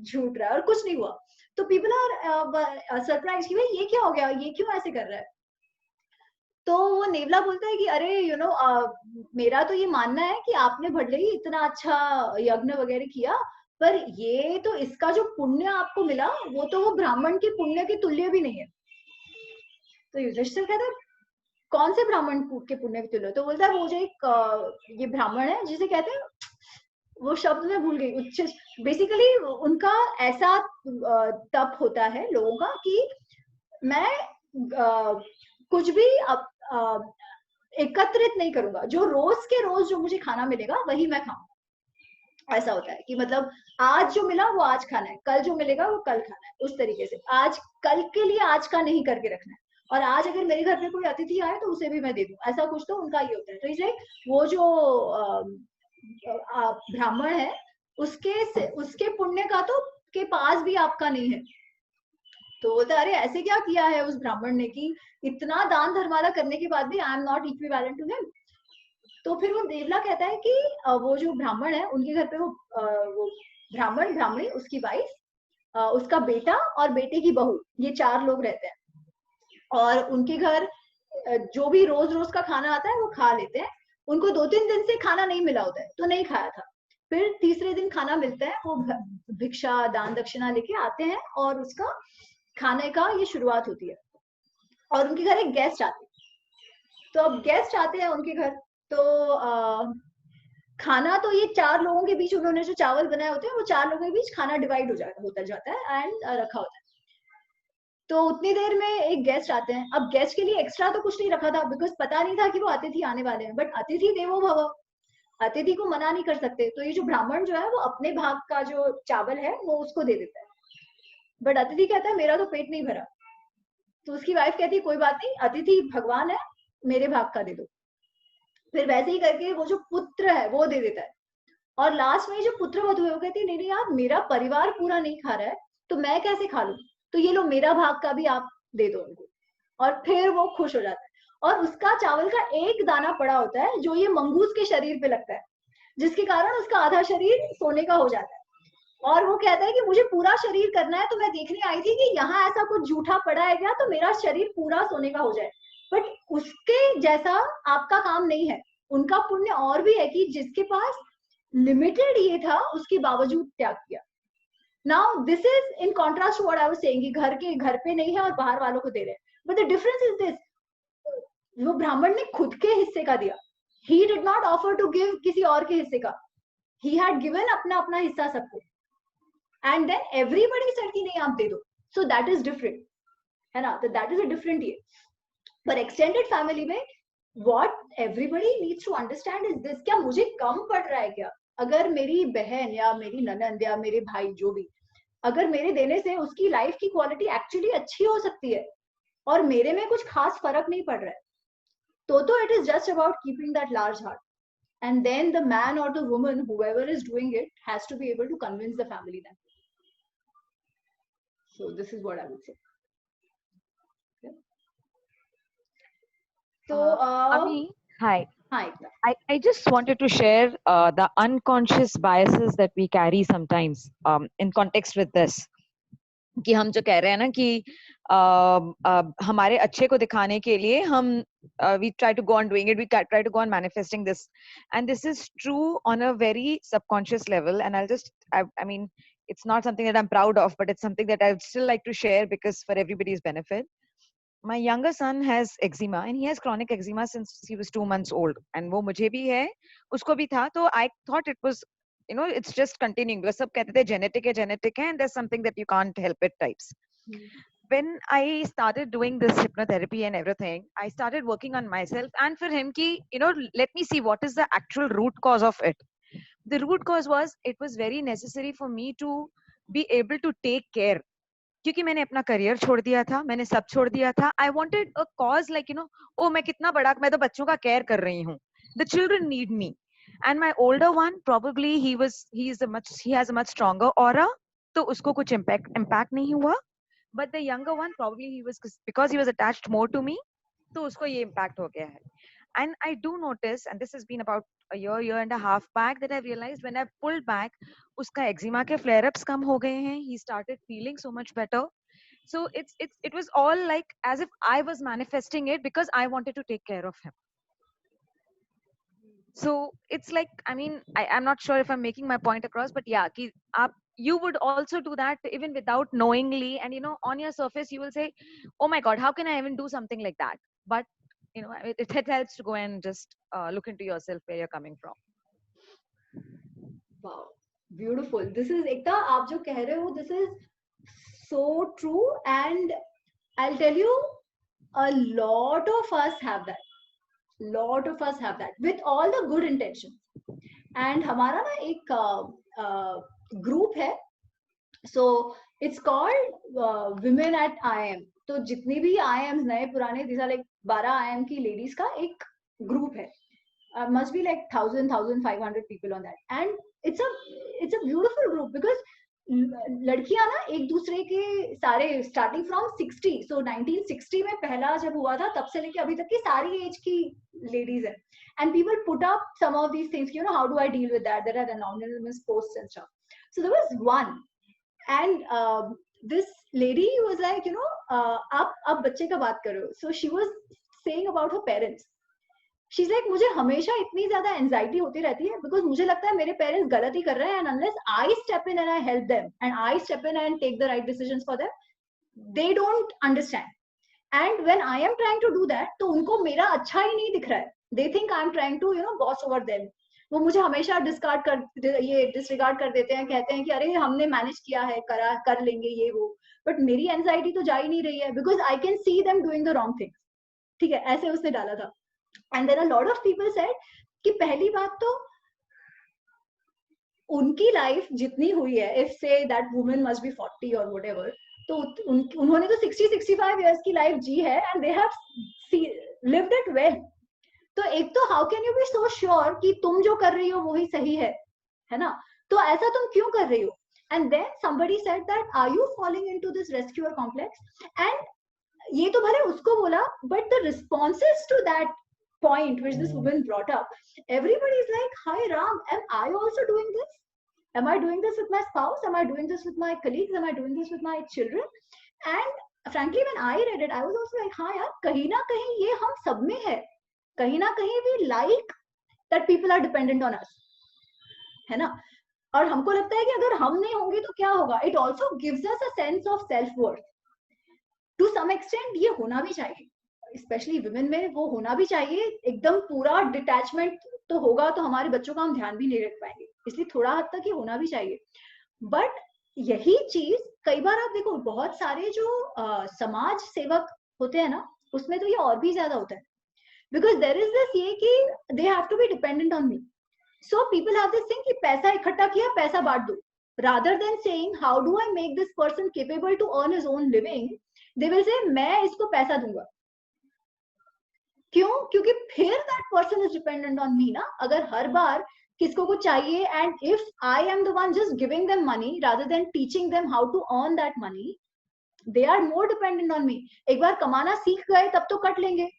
झूठ रहा है और कुछ नहीं हुआ। तो पीपल आर सरप्राइज कि भाई ये क्या हो गया, ये क्यों ऐसे कर रहा है? तो वो नेवला बोलता है कि अरे मेरा तो ये मानना है कि आपने भले ही इतना अच्छा यज्ञ वगैरह किया, पर ये तो इसका जो पुण्य आपको मिला वो तो वो ब्राह्मण के पुण्य के तुल्य भी नहीं है। तो युधिष्ठिर कहता है कौन से ब्राह्मण के पुण्य के तुल्य? तो बोलता है वो जो एक ये ब्राह्मण है जिसे कहते हैं, वो शब्द मैं भूल गई, उच्च, बेसिकली उनका ऐसा तप होता है लोगों का कि मैं कुछ भी एकत्रित नहीं करूंगा, जो रोज के रोज जो मुझे खाना मिलेगा वही मैं खाऊंगा। ऐसा होता है कि मतलब आज जो मिला वो आज खाना है, कल जो मिलेगा वो कल खाना है। उस तरीके से आज कल के लिए आज का नहीं करके रखना है, और आज अगर मेरे घर पे कोई अतिथि आए तो उसे भी मैं दे दूं, ऐसा कुछ तो उनका ही होता है। तो इसलिए वो जो ब्राह्मण है उसके पुण्य का तो के पास भी आपका नहीं है। तो बोलता है अरे ऐसे क्या किया है उस ब्राह्मण ने कि इतना दान धर्मादा करने के बाद भी I am not equivalent to him. तो फिर वो देवला कहता है कि वो जो ब्राह्मण है उनके घर पे वो ब्राह्मण, ब्राह्मणी, उसकी वाइफ, उसका बेटा और बेटे की बहू, ये 4 लोग रहते हैं। और उनके घर जो भी रोज रोज का खाना आता है वो खा लेते हैं। उनको 2-3 दिन से खाना नहीं मिला होता है तो नहीं खाया था। फिर तीसरे दिन खाना मिलता है, वो भिक्षा दान दक्षिणा लेके आते हैं और उसका खाने का ये शुरुआत होती है। और उनके घर एक गेस्ट आते हैं। तो अब गेस्ट आते हैं उनके घर, तो खाना तो ये 4 लोगों के बीच, उन्होंने जो चावल बनाए होते हैं वो 4 लोगों के बीच खाना डिवाइड होता जाता है एंड रखा होता है। तो उतनी देर में एक गेस्ट आते हैं. अब गेस्ट के लिए एक्स्ट्रा तो कुछ नहीं रखा था बिकॉज पता नहीं था कि वो अतिथि आने वाले हैं, बट अतिथि देवो भव, अतिथि को मना नहीं कर सकते. तो ये जो ब्राह्मण जो है वो अपने भाग का जो चावल है वो उसको दे देता है, बट अतिथि कहता है मेरा तो पेट नहीं भरा. तो उसकी वाइफ कहती है कोई बात नहीं, अतिथि भगवान है, मेरे भाग का दे दो. फिर वैसे ही करके वो जो पुत्र है वो दे देता है. और लास्ट में जो पुत्र वधु है वो कहती है नहीं नहीं यार, मेरा परिवार पूरा नहीं खा रहा है तो मैं कैसे खा लूं, तो ये लो मेरा भाग का भी आप दे दो उनको. और फिर वो खुश हो जाता है. और उसका चावल का एक दाना पड़ा होता है जो ये मंगूस के शरीर पे लगता है, जिसके कारण उसका आधा शरीर सोने का हो जाता है. और वो कहता है कि मुझे पूरा शरीर करना है, तो मैं देखने आई थी कि यहाँ ऐसा कुछ जूठा पड़ा है क्या, तो मेरा शरीर पूरा सोने का हो जाए. बट उसके जैसा आपका काम नहीं है. उनका पुण्य और भी है कि जिसके पास लिमिटेड ये था उसके बावजूद त्याग किया. Now this is in contrast to what I was saying, घर के घर पे नहीं है और बाहर वालों को दे रहे हैं. But the difference is this, वो ब्राह्मण ने खुद के हिस्से का दिया. He did not offer to give किसी और के हिस्से का. ही हैड गिवन अपना अपना हिस्सा सबको, एंड देन एवरीबॉडी सेड कि नहीं आप दे दो. सो दैट इज डिफरेंट, है ना. तो दैट इज अ डिफरेंट ये. पर एक्सटेंडेड फैमिली में what everybody needs to understand is this, क्या मुझे कम पड़ रहा है क्या? अगर मेरी बहन या मेरी ननंद या मेरे भाई जो भी, अगर मेरे देने से उसकी लाइफ की क्वालिटी एक्चुअली अच्छी हो सकती है और मेरे में कुछ खास फर्क नहीं पड़ रहा है, तो it is just about keeping that large heart. And then the man or the woman, whoever is doing it, has to be able to convince the family then. So this is what I would say. Okay. So Ami, hi. Hi. I just wanted to share the unconscious biases that we carry sometimes in context with this. कि हम जो कह रहे हैं ना कि हमारे अच्छे को दिखाने के लिए हम we try to go on doing it, we try to go on manifesting this, and this is true on a very subconscious level. And I mean, it's not something that I'm proud of, but it's something that I'd still like to share because for everybody's benefit. My younger son has eczema, and he has chronic eczema since he was 2 months old. And वो मुझे भी है, उसको भी था. तो I thought it was, you know, it's just continuing because सब कहते थे genetic है, and there's something that you can't help it types. When I started doing this hypnotherapy and everything, I started working on myself and for him ki, you know, let me see what is the actual root cause of it. The root cause was, it was very necessary for me to be able to take care. क्योंकि मैंने अपना career छोड़ दिया था, मैंने सब छोड़ दिया था. I wanted a cause like, you know, oh मैं कितना बड़ा, मैं तो बच्चों का केयर कर रही हूँ. The children need me. And my older one, probably he has a much stronger aura, तो उसको कुछ impact नहीं हुआ. But the younger one, probably because he was attached more to me, तो उसको ये impact हो गया है. And I do notice, and this has been about a year and a half back, that I realized when I pulled back, उसका eczema के flare-ups कम हो गए हैं. He started feeling so much better. So it was all like as if I was manifesting it because I wanted to take care of him. So it's like, I mean, I'm not sure if I'm making my point across, but yeah, you would also do that even without knowingly, and you know, on your surface you will say, oh my god, how can I even do something like that? But you know, it helps to go and just look into yourself where you're coming from. Wow, beautiful. This is Ekta, aap jo keh rahe ho, this is so true, and I'll tell you, a lot of us have that. Lot of us have that with all the good intentions. And हमारा ना एक group है, so it's called Women at IIM. तो जितनी भी IIMs नए पुराने, these are like 12 IIM की ladies का एक group है. Must be like 1,500 people on that, and it's a beautiful group because लड़कियां ना एक दूसरे के सारे स्टार्टिंग फ्रॉम 60, सो 1960 में पहला जब हुआ था तब से लेके अभी तक की सारी एज की लेडीज है. And people put up some of these things, you know, how do I deal with that, there are anonymous posts and stuff. So there was one, and this lady was like, you know, आप बच्चे का बात कर रहे हो. So she was saying about her parents. She's like, मुझे हमेशा इतनी ज्यादा एंजाइटी होती रहती है बिकॉज मुझे लगता है मेरे पेरेंट्स गलत ही कर रहे हैं, and unless I step in and I help them and I step in and take the right decisions for them, they don't understand. And when I am trying to do that, तो उनको मेरा अच्छा ही नहीं दिख रहा है. They think I am trying to, you know, boss over them. वो मुझे हमेशा डिसरिगार्ड कर देते हैं, कहते हैं कि अरे हमने मैनेज किया है, कर लेंगे ये वो, बट मेरी एंजाइटी तो जा ही नहीं रही है, because I can see them doing the wrong things. ठीक है, ऐसे उसने डाला था। And there are lot of people said कि पहली बात तो उनकी लाइफ जितनी हुई है, if say that woman must be 40 और व्हाटएवर, तो उन्होंने तो 60-65 इयर्स की लाइफ जी है, and they have lived it well. तो एक तो how can you be so sure कि तुम जो कर रही हो वही सही है ना? तो ऐसा तुम क्यों कर रही हो? And then somebody said that are you falling into this rescuer complex? And ये तो भले उसको बोला, but the responses to that point which this woman brought up, everybody is like, hi Ram, am I also doing this? Am I doing this with my spouse? Am I doing this with my colleagues? Am I doing this with my children? And frankly, when I read it, I was also like, हाँ यार, कहीं ना कहीं ये हम सब में है, कहीं ना कहीं we like that people are dependent on us, है ना? और हमको लगता है कि अगर हम नहीं होंगे तो क्या होगा? It also gives us a sense of self-worth. To some extent ये होना भी चाहिए, especially women में वो होना भी चाहिए। एकदम पूरा डिटैचमेंट तो होगा तो हमारे बच्चों का हम ध्यान भी नहीं रख पाएंगे, इसलिए थोड़ा हद तक ये होना भी चाहिए। बट यही चीज कई बार आप देखो, बहुत सारे जो समाज सेवक होते हैं ना, उसमें तो ये और भी ज्यादा होता है, बिकॉज देयर इज दिस ये कि they have to be dependent on me, so people have this thing कि पैसा इकट्ठा किया, पैसा बांट दो, rather than saying how do I make this person capable to earn his own living, they will say मैं इसको पैसा दूंगा। क्यों? क्योंकि फिर that person is dependent on me ना। अगर हर बार किसको कुछ चाहिए, and if I am the one just giving them money rather than teaching them how to earn that money, they are more dependent on me। एक बार कमाना सीख गए तब तो कट लेंगे।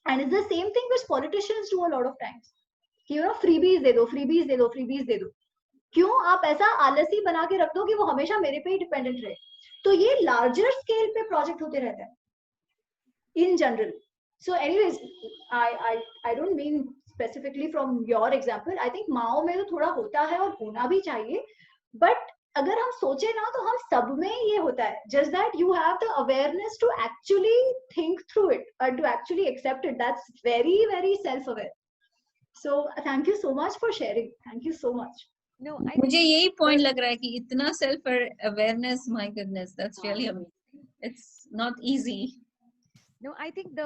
And it's the same thing which politicians do a lot of times, कि you know freebies दे दो, freebies दे दो, freebies दे दो। क्यों आप ऐसा आलसी बना के रख दो कि वो हमेशा मेरे पे ही डिपेंडेंट रहे? तो ये लार्जर स्केल पे प्रोजेक्ट होते रहते हैं in general. So anyways, I don't mean specifically from your example, I think Mao में तो थोड़ा होता है और होना भी चाहिए, बट अगर हम सोचे ना तो हम सब में ये होता है, just that you have the awareness to actually think through it और to actually accept it. That's very very self aware. So thank you so much for sharing, thank you so much. No, मुझे यही point लग रहा है कि इतना self awareness, my goodness, that's really amazing, it's not easy. No, I think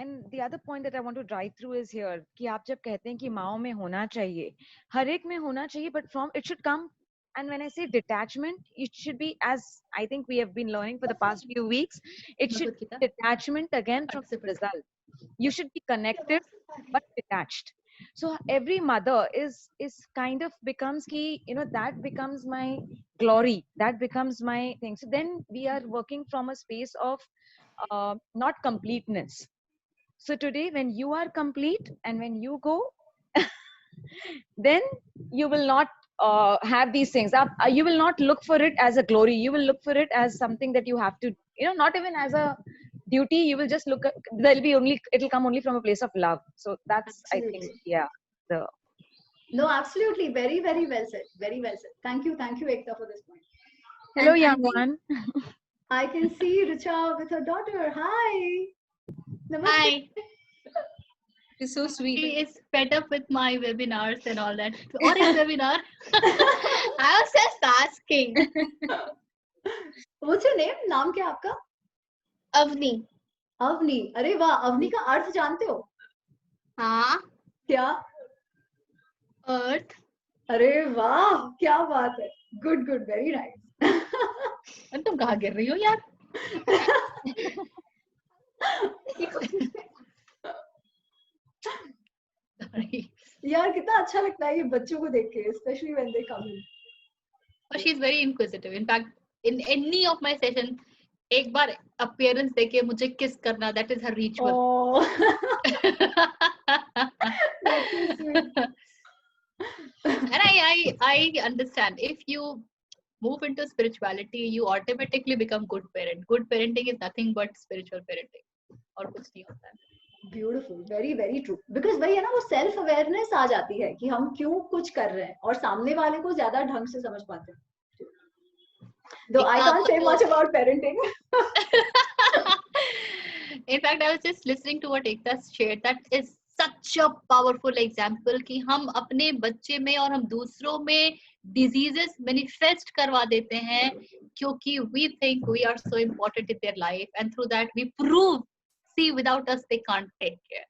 and the other point that I want to drive through is here कि आप जब कहते हैं कि माओ में होना चाहिए, हर एक में होना चाहिए, but from it should come, and when I say detachment, it should be, as I think we have been learning for the past few weeks, it should be detachment again from the result. You should be connected but detached. So every mother is kind of becomes ki, you know, that becomes my glory, that becomes my thing. So then we are working from a space of not completeness. So today when you are complete and when you go then you will not have these things up. You will not look for it as a glory, you will look for it as something that you have to, you know, not even as a duty, you will just look at, there'll be only, it'll come only from a place of love. So that's absolutely. I think yeah, no, absolutely, very very well said, very well said. Thank you Ekta for this point. Hello young one. I can see Richa with her daughter. Hi. Namaste. Hi. It's so sweet. She is fed up with my webinars and all that. Or his webinar. I was just asking. What's your name? नाम क्या आपका? अवनी। अवनी, अरे वाह, अवनी का अर्थ जानते हो? हाँ। क्या? अर्थ। अरे वाह, क्या बात है, गुड गुड, वेरी नाइस। तुम कहाँ गिर रही हो यार? यार कितना अच्छा लगता है ये बच्चों को देख के, especially when they come in. But she is very inquisitive. In fact, in any of my sessions, एक बार appearance देके मुझे kiss करना, that is her ritual. Oh. That is sweet. And I understand, if you move into spirituality, you automatically become good parent. Good parenting is nothing but spiritual parenting. और कुछ नहीं होता है. Beautiful, very very true. Because वही है ना, वो self awareness आ जाती है कि हम क्यों कुछ कर रहे हैं और सामने वाले को ज्यादा ढंग से समझ पाते हैं. Though I can't say much about parenting. In fact, I was just listening to what Ekta shared. That is such a powerful example कि हम अपने बच्चे में और हम दूसरों में diseases manifest करवा देते हैं क्योंकि we think we are so important in their life, and through that we prove, see, without us they can't take care.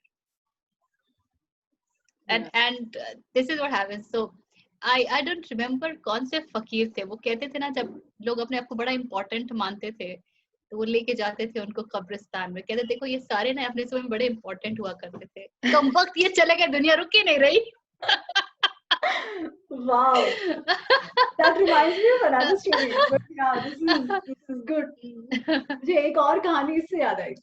And this is what happens. So I don't remember कौन से फकीर थे, वो कहते थे ना जब लोग अपने आप को बड़ा important मानते थे तो वो लेके जाते थे उनको कब्रिस्तान में, कहते देखो ये सारे ना अपने समय में बड़े important हुआ करते थे, कम वक्त ये चले गए, दुनिया रुक ही नहीं रही. Wow, that reminds me of another story. But yeah, this is good. मुझे एक और कहानी इससे याद आई.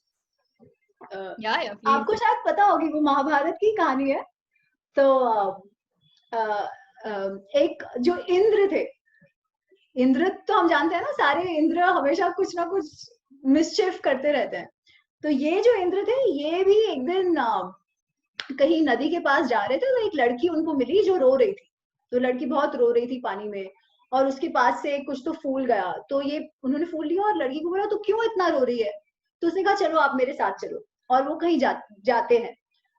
Yeah, आपको शायद पता होगी, वो महाभारत की कहानी है. तो एक जो इंद्र थे, इंद्र तो हम जानते हैं ना, सारे इंद्र हमेशा कुछ ना कुछ मिसचिफ करते रहते हैं. तो ये जो इंद्र थे, ये भी एक दिन कहीं नदी के पास जा रहे थे तो एक लड़की उनको मिली जो रो रही थी. तो लड़की बहुत रो रही थी पानी में, और उसके पास से कुछ तो फूल गया. तो ये उन्होंने फूल लिया और लड़की को बोला तो क्यों इतना रो रही है. तो उसने कहा चलो आप मेरे साथ चलो. और वो कहीं जाते हैं.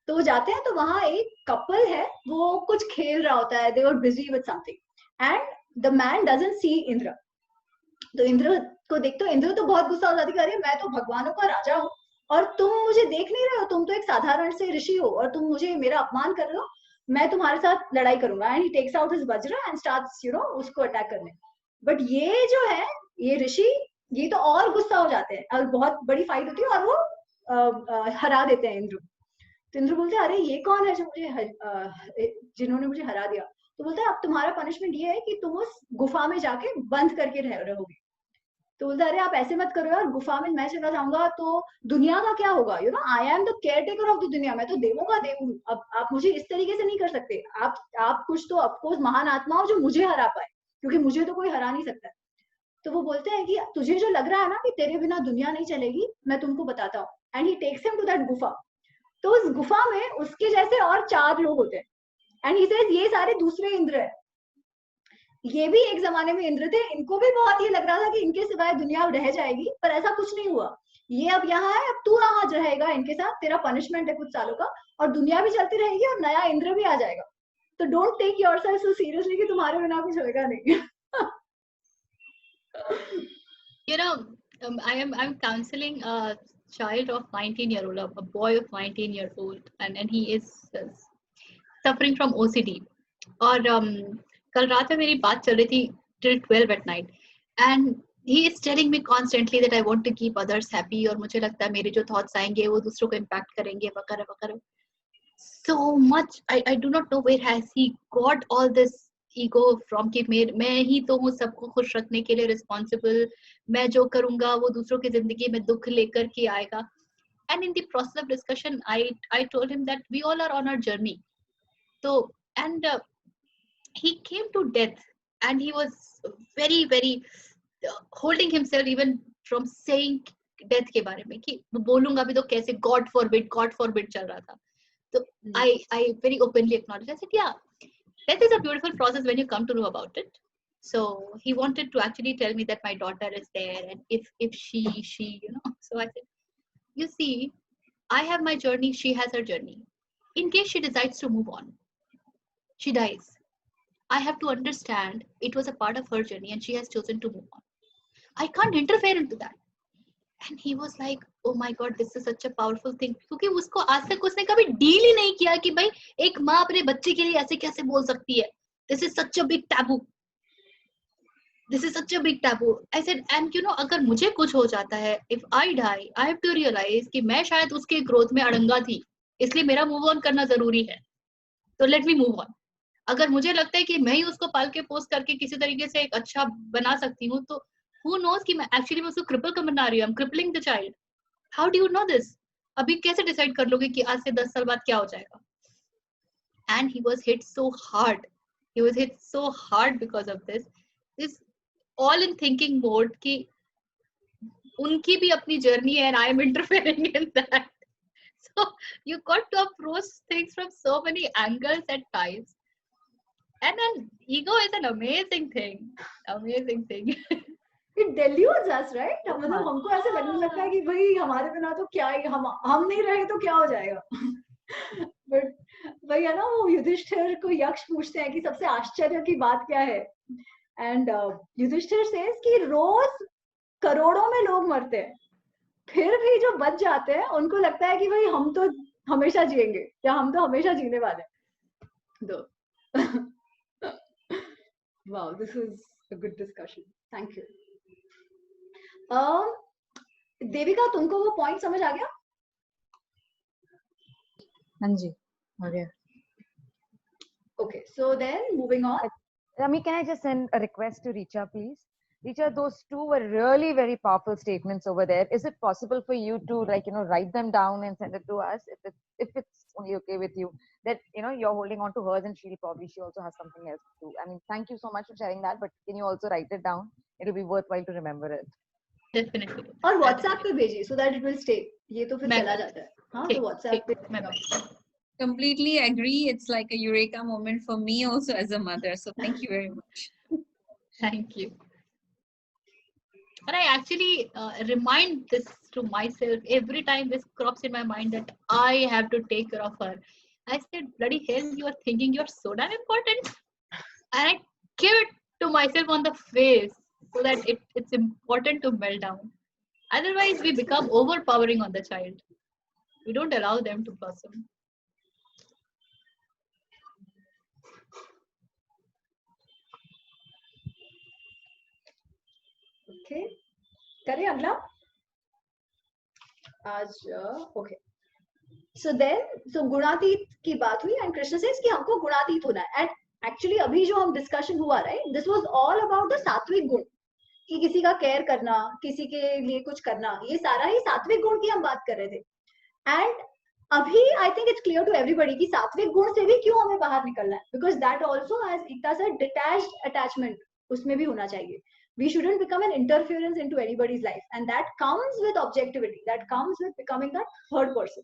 तो वो जाते हैं तो वहां एक कपल है, वो कुछ खेल रहा होता है. They were busy with something and the man doesn't see Indra. तो इंद्र को देखते हो, इंद्र तो बहुत गुस्सा हो जाती है, अरे मैं तो भगवानों का राजा हूँ और तुम मुझे देख नहीं रहे हो, तुम तो एक साधारण से ऋषि हो और तुम मुझे मेरा अपमान कर रहे हो, मैं तुम्हारे साथ लड़ाई करूंगा. And he takes out his vajra and starts उसको अटैक करने. बट ये जो है, ये ऋषि, ये तो और गुस्सा हो जाते हैं और बहुत बड़ी फाइट होती है और वो हरा देते हैं इंद्र. तो इंद्र बोलते हैं अरे ये कौन है जो जिन्होंने मुझे हरा दिया. तो बोलते हैं अब तुम्हारा पनिशमेंट ये है कि तुम उस गुफा में जाके बंद करके रहोगे. तो बोलते अरे आप ऐसे मत करो यार, गुफा में मैं चला जाऊंगा तो दुनिया का क्या होगा. I am the care taker of the दुनिया, मैं तो देवों का देव हूँ. अब आप मुझे इस तरीके से नहीं कर सकते. आप कुछ तो ऑफकोर्स महान आत्मा हो जो मुझे हरा पाए, क्योंकि मुझे तो कोई हरा नहीं सकता. तो वो बोलते हैं कि तुझे जो लग रहा है ना कि तेरे बिना दुनिया नहीं चलेगी, मैं तुमको बताता हूँ. And he takes him to that gufa. तो उस गुफा में उसके जैसे और 4 लोग होते हैं. एंड ही सेज ये सारे दूसरे इंद्र है. ये भी एक जमाने में इंद्र थे, इनको भी बहुत ये लग रहा था कि इनके सिवाय दुनिया रह जाएगी, पर ऐसा कुछ नहीं हुआ. ये अब यहाँ है, अब तू यहाँ रहेगा इनके साथ, तेरा पनिशमेंट है कुछ सालों का, और दुनिया भी चलती रहेगी और नया इंद्र भी आ जाएगा. तो don't take yourself so seriously कि तुम्हारे बिना कुछ होएगा नहीं. I'm counseling a child of 19-year-old, a boy of 19 years old, and he is suffering from OCD. और कल रात में मेरी बात चल रही थी till 12 at night, and he is telling me constantly that I want to keep others happy, और मुझे लगता है मेरे जो thoughts आएंगे वो दूसरों को impact करेंगे वगैरह वगैरह. So much I do not know where has he got all this ego from कि मैं ही तो हूँ सबको खुश रखने के लिए responsible, मैं जो करूँगा वो दूसरों की जिंदगी में दुख लेकर के आएगा. And in the process of discussion I told him that we all are on our journey. So and he came to death, and he was very very holding himself even from saying death के बारे में कि बोलूंगा भी तो कैसे, God forbid चल रहा था. So I very openly acknowledged. I said, yeah, death is a beautiful process when you come to know about it. So he wanted to actually tell me that my daughter is there, and if she So I said, you see, I have my journey, she has her journey. In case she decides to move on, she dies, I have to understand it was a part of her journey and she has chosen to move on. I can't interfere into that. And he was like, oh my God, this is such a powerful thing. क्योंकि उसको आज तक उसने कभी deal ही नहीं किया कि भाई एक माँ अपने बच्चे के लिए ऐसे कैसे बोल सकती है. This is such a big taboo. This is such a big taboo. I said, and अगर मुझे कुछ हो जाता है, if I die, I have to realize कि मैं शायद उसके ग्रोथ में अड़ंगा थी, इसलिए मेरा मूव ऑन करना जरूरी है. तो लेट मी मूव ऑन. अगर मुझे लगता है कि मैं ही उसको पाल के पोस्ट करके किसी तरीके से एक अच्छा बना सकती हूँ, तो who knows कि मैं एक्चुअली उसको क्रिपल कर बना रही हूँ. I'm crippling the child. How do you know this? अभी कैसे डिसाइड कर लोगे कि आज से 10 साल बाद क्या हो जाएगा? And he was hit so hard. He was hit so hard because of this. This all in thinking mode कि उनकी भी अपनी जर्नी है and I am interfering in that. So you got to approach things from so many angles at times. And then ego is an amazing thing. Amazing thing. It deludes us, right? मतलब हमको ऐसे लगने लगता है कि भाई हमारे बिना तो क्या ही, हम नहीं रहे तो क्या हो जाएगा. बट भैया ना वो युधिष्ठिर को यक्ष पूछते हैं कि सबसे आश्चर्य की बात क्या है, एंड युधिष्ठिर सेज कि रोज करोड़ों में लोग मरते हैं, फिर भी जो बच जाते हैं उनको लगता है कि भाई हम तो हमेशा जिएंगे या हम तो हमेशा जीने वाले हैं। तो wow, this is a good discussion, thank you. Devika, तुमको वो पॉइंट समझ आ गया? हाँ जी, आ गया। Okay, so then moving on. Rami, can I just send a request to Richa, please? Richa, those two were really very powerful statements over there. Is it possible for you to, like, you know, write them down and send it to us, if it's only okay with you? That, you know, you're holding on to hers and she also has something else to do. I mean, thank you so much for sharing that, but can you also write it down? It'll be worthwhile to remember it. Definitely. और WhatsApp पे भेजिए so that it will stay. ये तो फिर चला जाता है। हाँ, तो WhatsApp पे। Completely agree. It's like a eureka moment for me also as a mother. So thank you very much. Thank you. And I actually remind this to myself every time this crops in my mind that I have to take care of her. I said, bloody hell, you are thinking you're so damn important. And I give it to myself on the face so that it's important to melt down. Otherwise, we become overpowering on the child. We don't allow them to blossom. Okay, करें अगला आज। okay, so then so गुणातीत की बात हुई and Krishna says कि हमको गुणातीत होना है, and actually अभी जो हम discussion हुआ, right, this was all about the सात्विक गुण, कि किसी का केयर करना, किसी के लिए कुछ करना, ये सारा ही सात्विक गुण की हम बात कर रहे थे। एंड अभी I think it's clear to everybody कि सात्विक गुण से भी क्यों हमें बाहर निकलना है, बिकॉज दैट ऑल्सो हैज एकता से डिटैच्ड अटैचमेंट उसमें भी होना चाहिए। We shouldn't become an interference into anybody's life, and that comes with objectivity, that comes with becoming that third person,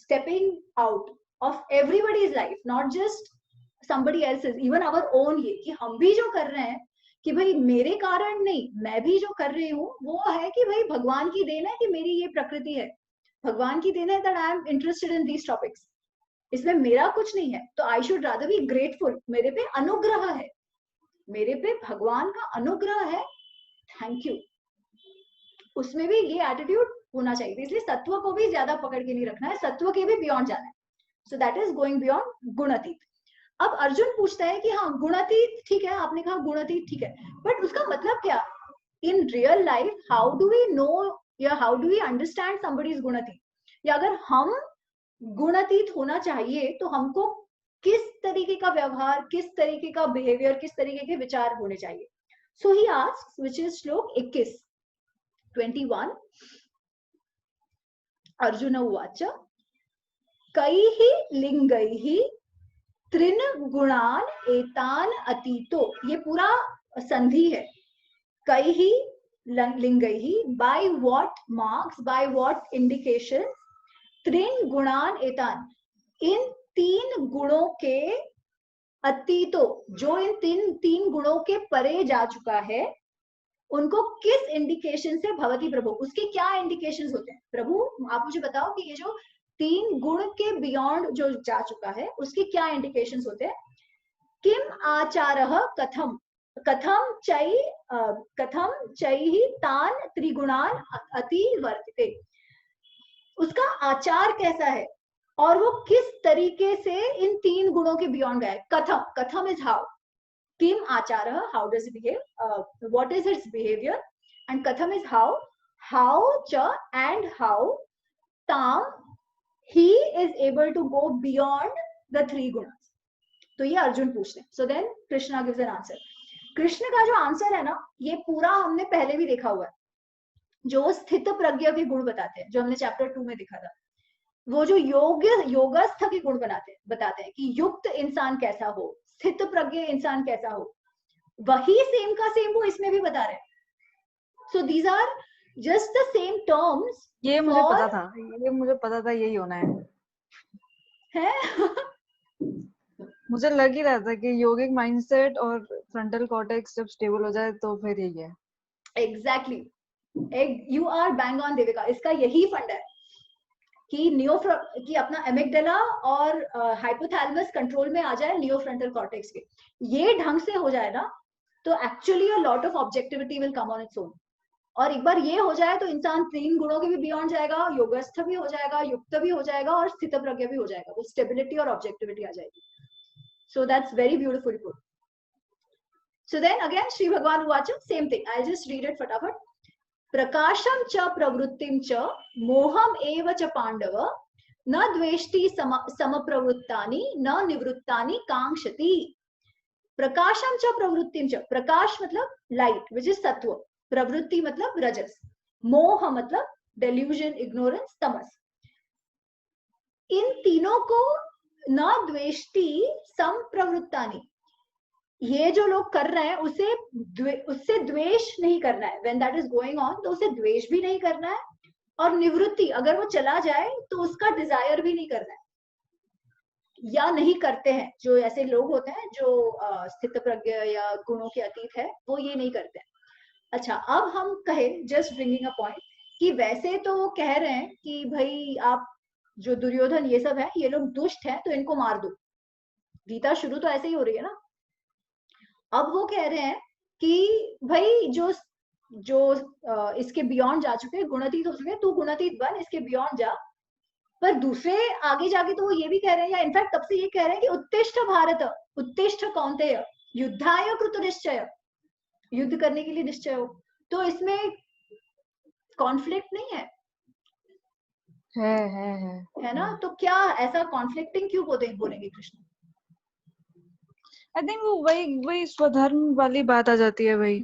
stepping out of everybody's life, not just somebody else's, even our own। ये कि हम भी जो कर रहे हैं कि भाई मेरे कारण नहीं, मैं भी जो कर रही हूँ वो है कि भाई भगवान की देन है कि मेरी ये प्रकृति है, भगवान की देन है that I am interested in these topics, इसमें मेरा कुछ नहीं है। तो I should rather be grateful, मेरे पे अनुग्रह है, मेरे पे भगवान का अनुग्रह है, थैंक यू, उसमें भी ये एटीट्यूड होना चाहिए। इसलिए सत्व को भी ज्यादा पकड़ के नहीं रखना है, सत्व के भी बियॉन्ड जाना है। So that is going beyond gunatit. अब अर्जुन पूछता है कि हाँ गुणातीत ठीक है, आपने कहा गुणातीत ठीक है, बट उसका मतलब क्या in real life? How do we know या how do we understand somebody is gunatit? या अगर हम गुणातीत होना चाहिए तो हमको किस तरीके का व्यवहार, किस तरीके का बिहेवियर, किस तरीके के विचार होने चाहिए? सो ही आस्क्स, व्हिच इज श्लोक 21 अर्जुन उवाच कैः लिंगैः त्रिन गुणान एतान अतीतो। ये पूरा संधि है, कैः लिंगैः, by what marks, by what indication, त्रिन गुणान एतान, इन तीन गुणों के अतीतो, जो इन तीन गुणों के परे जा चुका है, उनको किस इंडिकेशन से भवती प्रभु, उसके क्या इंडिकेशंस होते हैं? प्रभु आप मुझे बताओ कि ये जो तीन गुण के बियॉन्ड जो जा चुका है उसके क्या इंडिकेशंस होते हैं? किम आचारः कथम चैः तान त्रिगुणान अतिवर्तिते, उसका आचार कैसा है और वो किस तरीके से इन तीन गुणों के बियॉन्ड गया है। कथम इज हाउ, किम आचारः, how does it behave, what is it's behaviour, and कथम इज हाउ च एंड हाउ ताम he is able to go beyond the three gunas। तो ये अर्जुन पूछते हैं। So then Krishna gives an answer. Krishna का जो आंसर है ना, ये पूरा हमने पहले भी देखा हुआ है, जो स्थित प्रज्ञा के गुण बताते हैं, जो हमने चैप्टर 2 में देखा था। वो जो योगस्थ के गुण बताते हैं कि युक्त इंसान कैसा हो, स्थित प्रज्ञ इंसान कैसा हो, वही सेम का सेम वो इसमें भी बता रहे हैं। So these are just the same terms. ये मुझे पता था यही होना है। मुझे लग ही रहा था कि योगिक माइंडसेट और फ्रंटल कॉर्टेक्स जब स्टेबल हो जाए तो फिर यही है। Exactly, you are bang on Devika, इसका यही फंड है। कि कि अपना एमिगडाला और हाइपोथैलेमस कंट्रोल में आ जाए नियोफ्रंटल कॉर्टेक्स के, ये ढंग से हो जाए ना, तो actually a lot of objectivity will come on its own. और एक बार ये हो जाए तो इंसान 3 गुणों के भी बियॉन्ड जाएगा, योगस्थ भी हो जाएगा, युक्त भी हो जाएगा और स्थित प्रज्ञ भी हो जाएगा, वो स्टेबिलिटी और ऑब्जेक्टिविटी आ जाएगी। So that's very beautiful put. So then again Shri Bhagavan उवाच, same thing, I just read it फटाफट। प्रकाशम च प्रवृत्तिम च मोहम एव च पांडव न द्वेष्टि समप्रवृत्तानि न निवृत्तानि कांक्षति। प्रकाशम च प्रवृत्तिम च, प्रकाश मतलब लाइट विच इज सत्व, प्रवृत्ति मतलब रजस, मोह मतलब डेल्यूजन, इग्नोरेंस, तमस। इन तीनों को न द्वेष्टि संप्रवृत्तानि, ये जो लोग कर रहे हैं उससे द्वेष नहीं करना है। When that is going on तो उसे द्वेष भी नहीं करना है, और निवृत्ति, अगर वो चला जाए तो उसका डिजायर भी नहीं करना है, या नहीं करते हैं। जो ऐसे लोग होते हैं जो स्थित प्रज्ञ या गुणों के अतीत है, वो ये नहीं करते हैं। अच्छा, अब हम कहे, जस्ट ब्रिंगिंग अ पॉइंट, कि वैसे तो वो कह रहे हैं कि भाई आप जो दुर्योधन ये सब है, ये लोग दुष्ट हैं तो इनको मार दो। गीता शुरू तो ऐसे ही हो रही है ना। अब वो कह रहे हैं कि भाई जो इसके बियॉन्ड जा चुके, गुणातीत हो चुके, तू गुणातीत बन, इसके बियॉन्ड जा। पर दूसरे आगे जाके तो वो ये भी कह रहे हैं, या इनफैक्ट तब से ये कह रहे हैं कि उत्तिष्ठ भारत, उत्तिष्ठ कौन्तेय, युद्धाय कृत निश्चय, युद्ध करने के लिए निश्चय हो। तो इसमें कॉन्फ्लिक्ट नहीं है, है ना? तो क्या ऐसा कॉन्फ्लिक्टिंग क्यों बोलेंगे कृष्ण? आई थिंक वो वही स्वधर्म वाली बात आ जाती है भाई,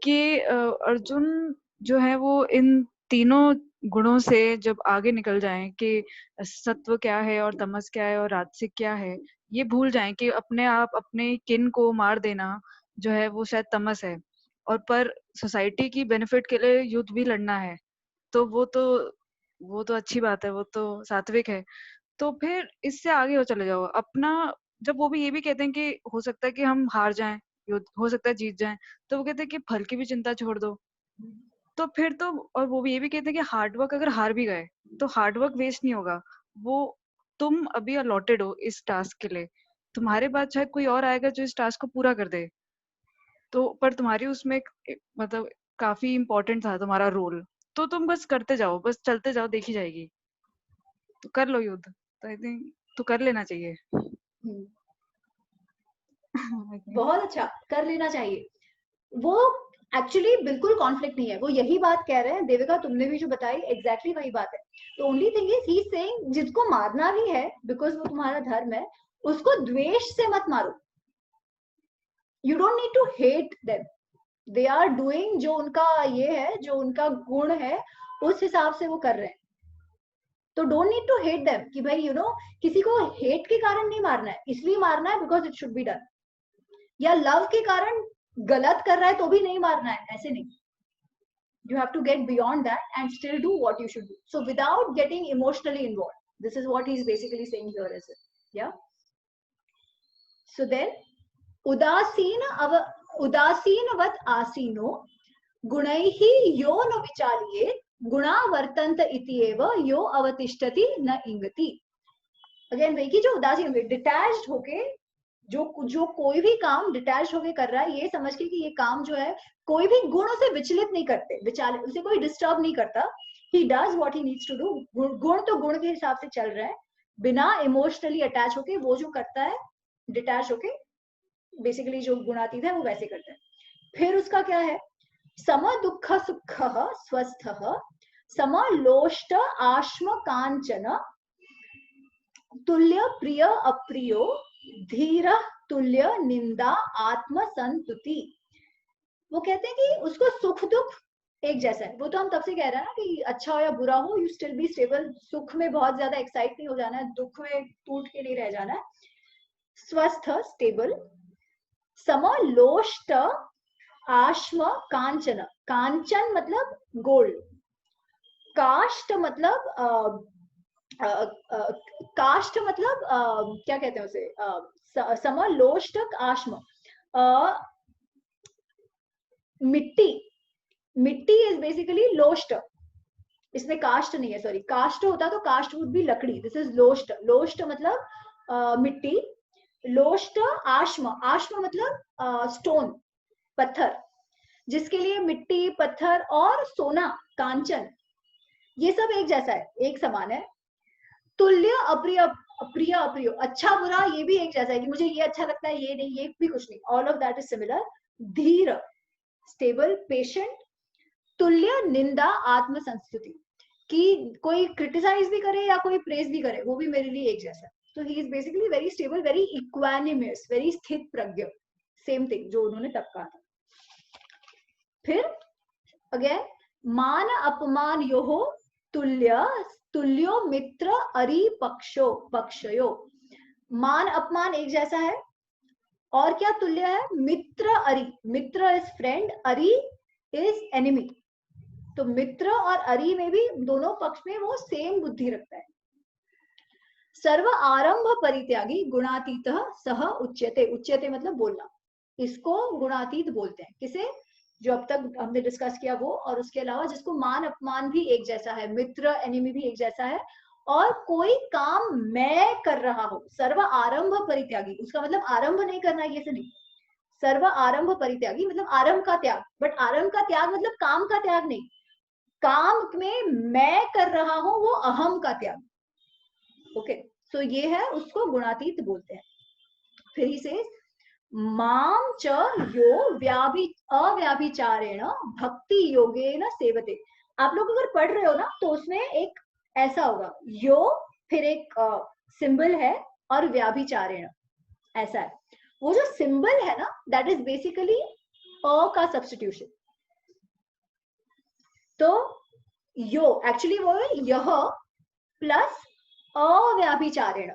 कि अर्जुन जो है वो इन तीनों गुणों से जब आगे निकल जाएं कि सत्व क्या है और तमस क्या है और राजसिक क्या है, ये भूल जाएं कि अपने आप अपने किन को मार देना जो है वो शायद तमस है, और पर सोसाइटी की बेनिफिट के लिए युद्ध भी लड़ना है, तो वो तो अच्छी बात है, वो तो सात्विक है। तो फिर इससे आगे हो चले जाओ अपना। जब वो भी ये भी कहते हैं कि हो सकता है कि हम हार जाएं, युद्ध हो सकता है जीत जाएं, तो वो कहते हैं कि फल की भी चिंता छोड़ दो। तो फिर तो, और वो भी ये भी कहते हैं कि हार्ड वर्क अगर हार भी गए तो हार्ड वर्क वेस्ट नहीं होगा, वो तुम अभी अलॉटेड हो इस टास्क के लिए, तुम्हारे बाद शायद कोई और आएगा जो इस टास्क को पूरा कर दे, तो पर तुम्हारी उसमें मतलब काफी इम्पोर्टेंट था तुम्हारा रोल, तो तुम बस करते जाओ, बस चलते जाओ, देखी जाएगी, तो कर लो युद्ध। तो आई थिंक तो कर लेना चाहिए। बहुत अच्छा, कर लेना चाहिए। वो एक्चुअली बिल्कुल कॉन्फ्लिक्ट नहीं है, वो यही बात कह रहे हैं। देविका तुमने भी जो बताई एग्जैक्टली वही बात है। तो only thing is he saying जिसको मारना भी है बिकॉज वो तुम्हारा धर्म है, उसको द्वेष से मत मारो। You don't need to hate them, they are doing जो उनका ये है, जो उनका गुण है, उस हिसाब से वो कर रहे हैं। तो don't need to hate them कि भाई किसी को हेट के कारण नहीं मारना है, इसलिए मारना है because it should be done, या लव के कारण गलत कर रहा है तो भी नहीं मारना है, ऐसे नहीं। You have to get beyond that and still do what you should do. So without getting emotionally involved. This is what he's basically saying here as well. Yeah. So then, उदासीनवत् आसीनो गुणैः यो न विचाल्ये गुणा वर्तन्त इत्येव यो अवतिष्ठति न इंगति। अगेन वही की जो उदासीन, detached होके जो कोई भी काम डिटैच होके कर रहा है, ये समझ के कि ये काम जो है कोई भी गुणों से विचलित नहीं करते, उसे कोई डिस्टर्ब नहीं करता। He does what he needs to do. गुण तो गुण के हिसाब से चल रहा है, बिना इमोशनली अटैच होके वो जो करता है, डिटैच होके बेसिकली जो गुणातीत है वो वैसे करता है। फिर उसका क्या है, सम दुख सुख स्वस्थ सम लोष्ट आश्म कांचन तुल्य प्रिय अप्रियो धीर तुल्य निंदा आत्म संतुति। वो कहते हैं कि उसको सुख दुख एक जैसा है। वो तो हम तब से कह रहे हैं ना कि अच्छा हो या बुरा हो, यू स्टिल बी स्टेबल। सुख में बहुत ज्यादा एक्साइट नहीं हो जाना है, दुख में टूट के नहीं रह जाना है। स्वस्थ स्टेबल, समलोष्ट आश्म कांचन, कांचन मतलब गोल्ड, काष्ट मतलब काष्ट मतलब क्या कहते हैं उसे, समलोष्टक आश्म, मिट्टी, मिट्टी इज बेसिकली लोष्ट, इसमें काष्ट नहीं है, सॉरी, काष्ट होता तो काष्ट वुड बी लकड़ी, दिस इज लोष्ट, लोष्ट मतलब मिट्टी, लोष्ट आश्म, आश्म मतलब स्टोन, पत्थर, जिसके लिए मिट्टी, पत्थर और सोना, कांचन, ये सब एक जैसा है, एक समान है। तुल्य अप्रिय, अप्रिय अप्रिय, अच्छा बुरा ये भी एक जैसा है कि मुझे ये अच्छा लगता है, ये नहीं, ये भी कुछ नहीं, all of that is similar. धीर, स्टेबल, पेशेंट। तुल्य निंदा आत्म संस्तुति, कि कोई क्रिटिसाइज भी करे या कोई प्रेज भी करे, वो भी मेरे लिए एक जैसा। तो ही is basically very stable, very equanimous, very स्थित प्रज्ञ, सेम थिंग जो उन्होंने तब कहा था। फिर अगेन, मान अपमान योहो तुल्य, तुल्यो मित्र अरि पक्षो, पक्षयो, मान अपमान एक जैसा है, और क्या तुल्य है, मित्र अरि, मित्र इज फ्रेंड, अरि इज एनिमी, तो मित्र और अरि में भी दोनों पक्ष में वो सेम बुद्धि रखता है। सर्व आरंभ परित्यागी गुणातीत सह उच्यते, उच्यते मतलब बोलना, इसको गुणातीत बोलते हैं, किसे, जो अब तक हमने डिस्कस किया वो, और उसके अलावा जिसको मान अपमान भी एक जैसा है, मित्र एनिमी भी एक जैसा है, और कोई काम मैं कर रहा हूं, सर्व आरंभ परित्यागी, उसका मतलब आरंभ नहीं करना ये से नहीं, सर्व आरंभ परित्यागी मतलब आरंभ का त्याग, बट आरंभ का त्याग मतलब काम का त्याग नहीं, काम में मैं कर रहा हूं वो अहम का त्याग, ओके, सो ये है, उसको गुणातीत बोलते हैं। फिर ही से माम च यो अव्याभिचारेण भक्ति योगेन सेवते, आप लोग अगर पढ़ रहे हो ना तो उसमें एक ऐसा होगा, यो फिर एक सिंबल है और व्याभिचारेण ऐसा है, वो जो सिंबल है ना दैट इज बेसिकली अ का सब्स्टिट्यूशन, तो यो एक्चुअली वो है यह प्लस अव्याभिचारेण,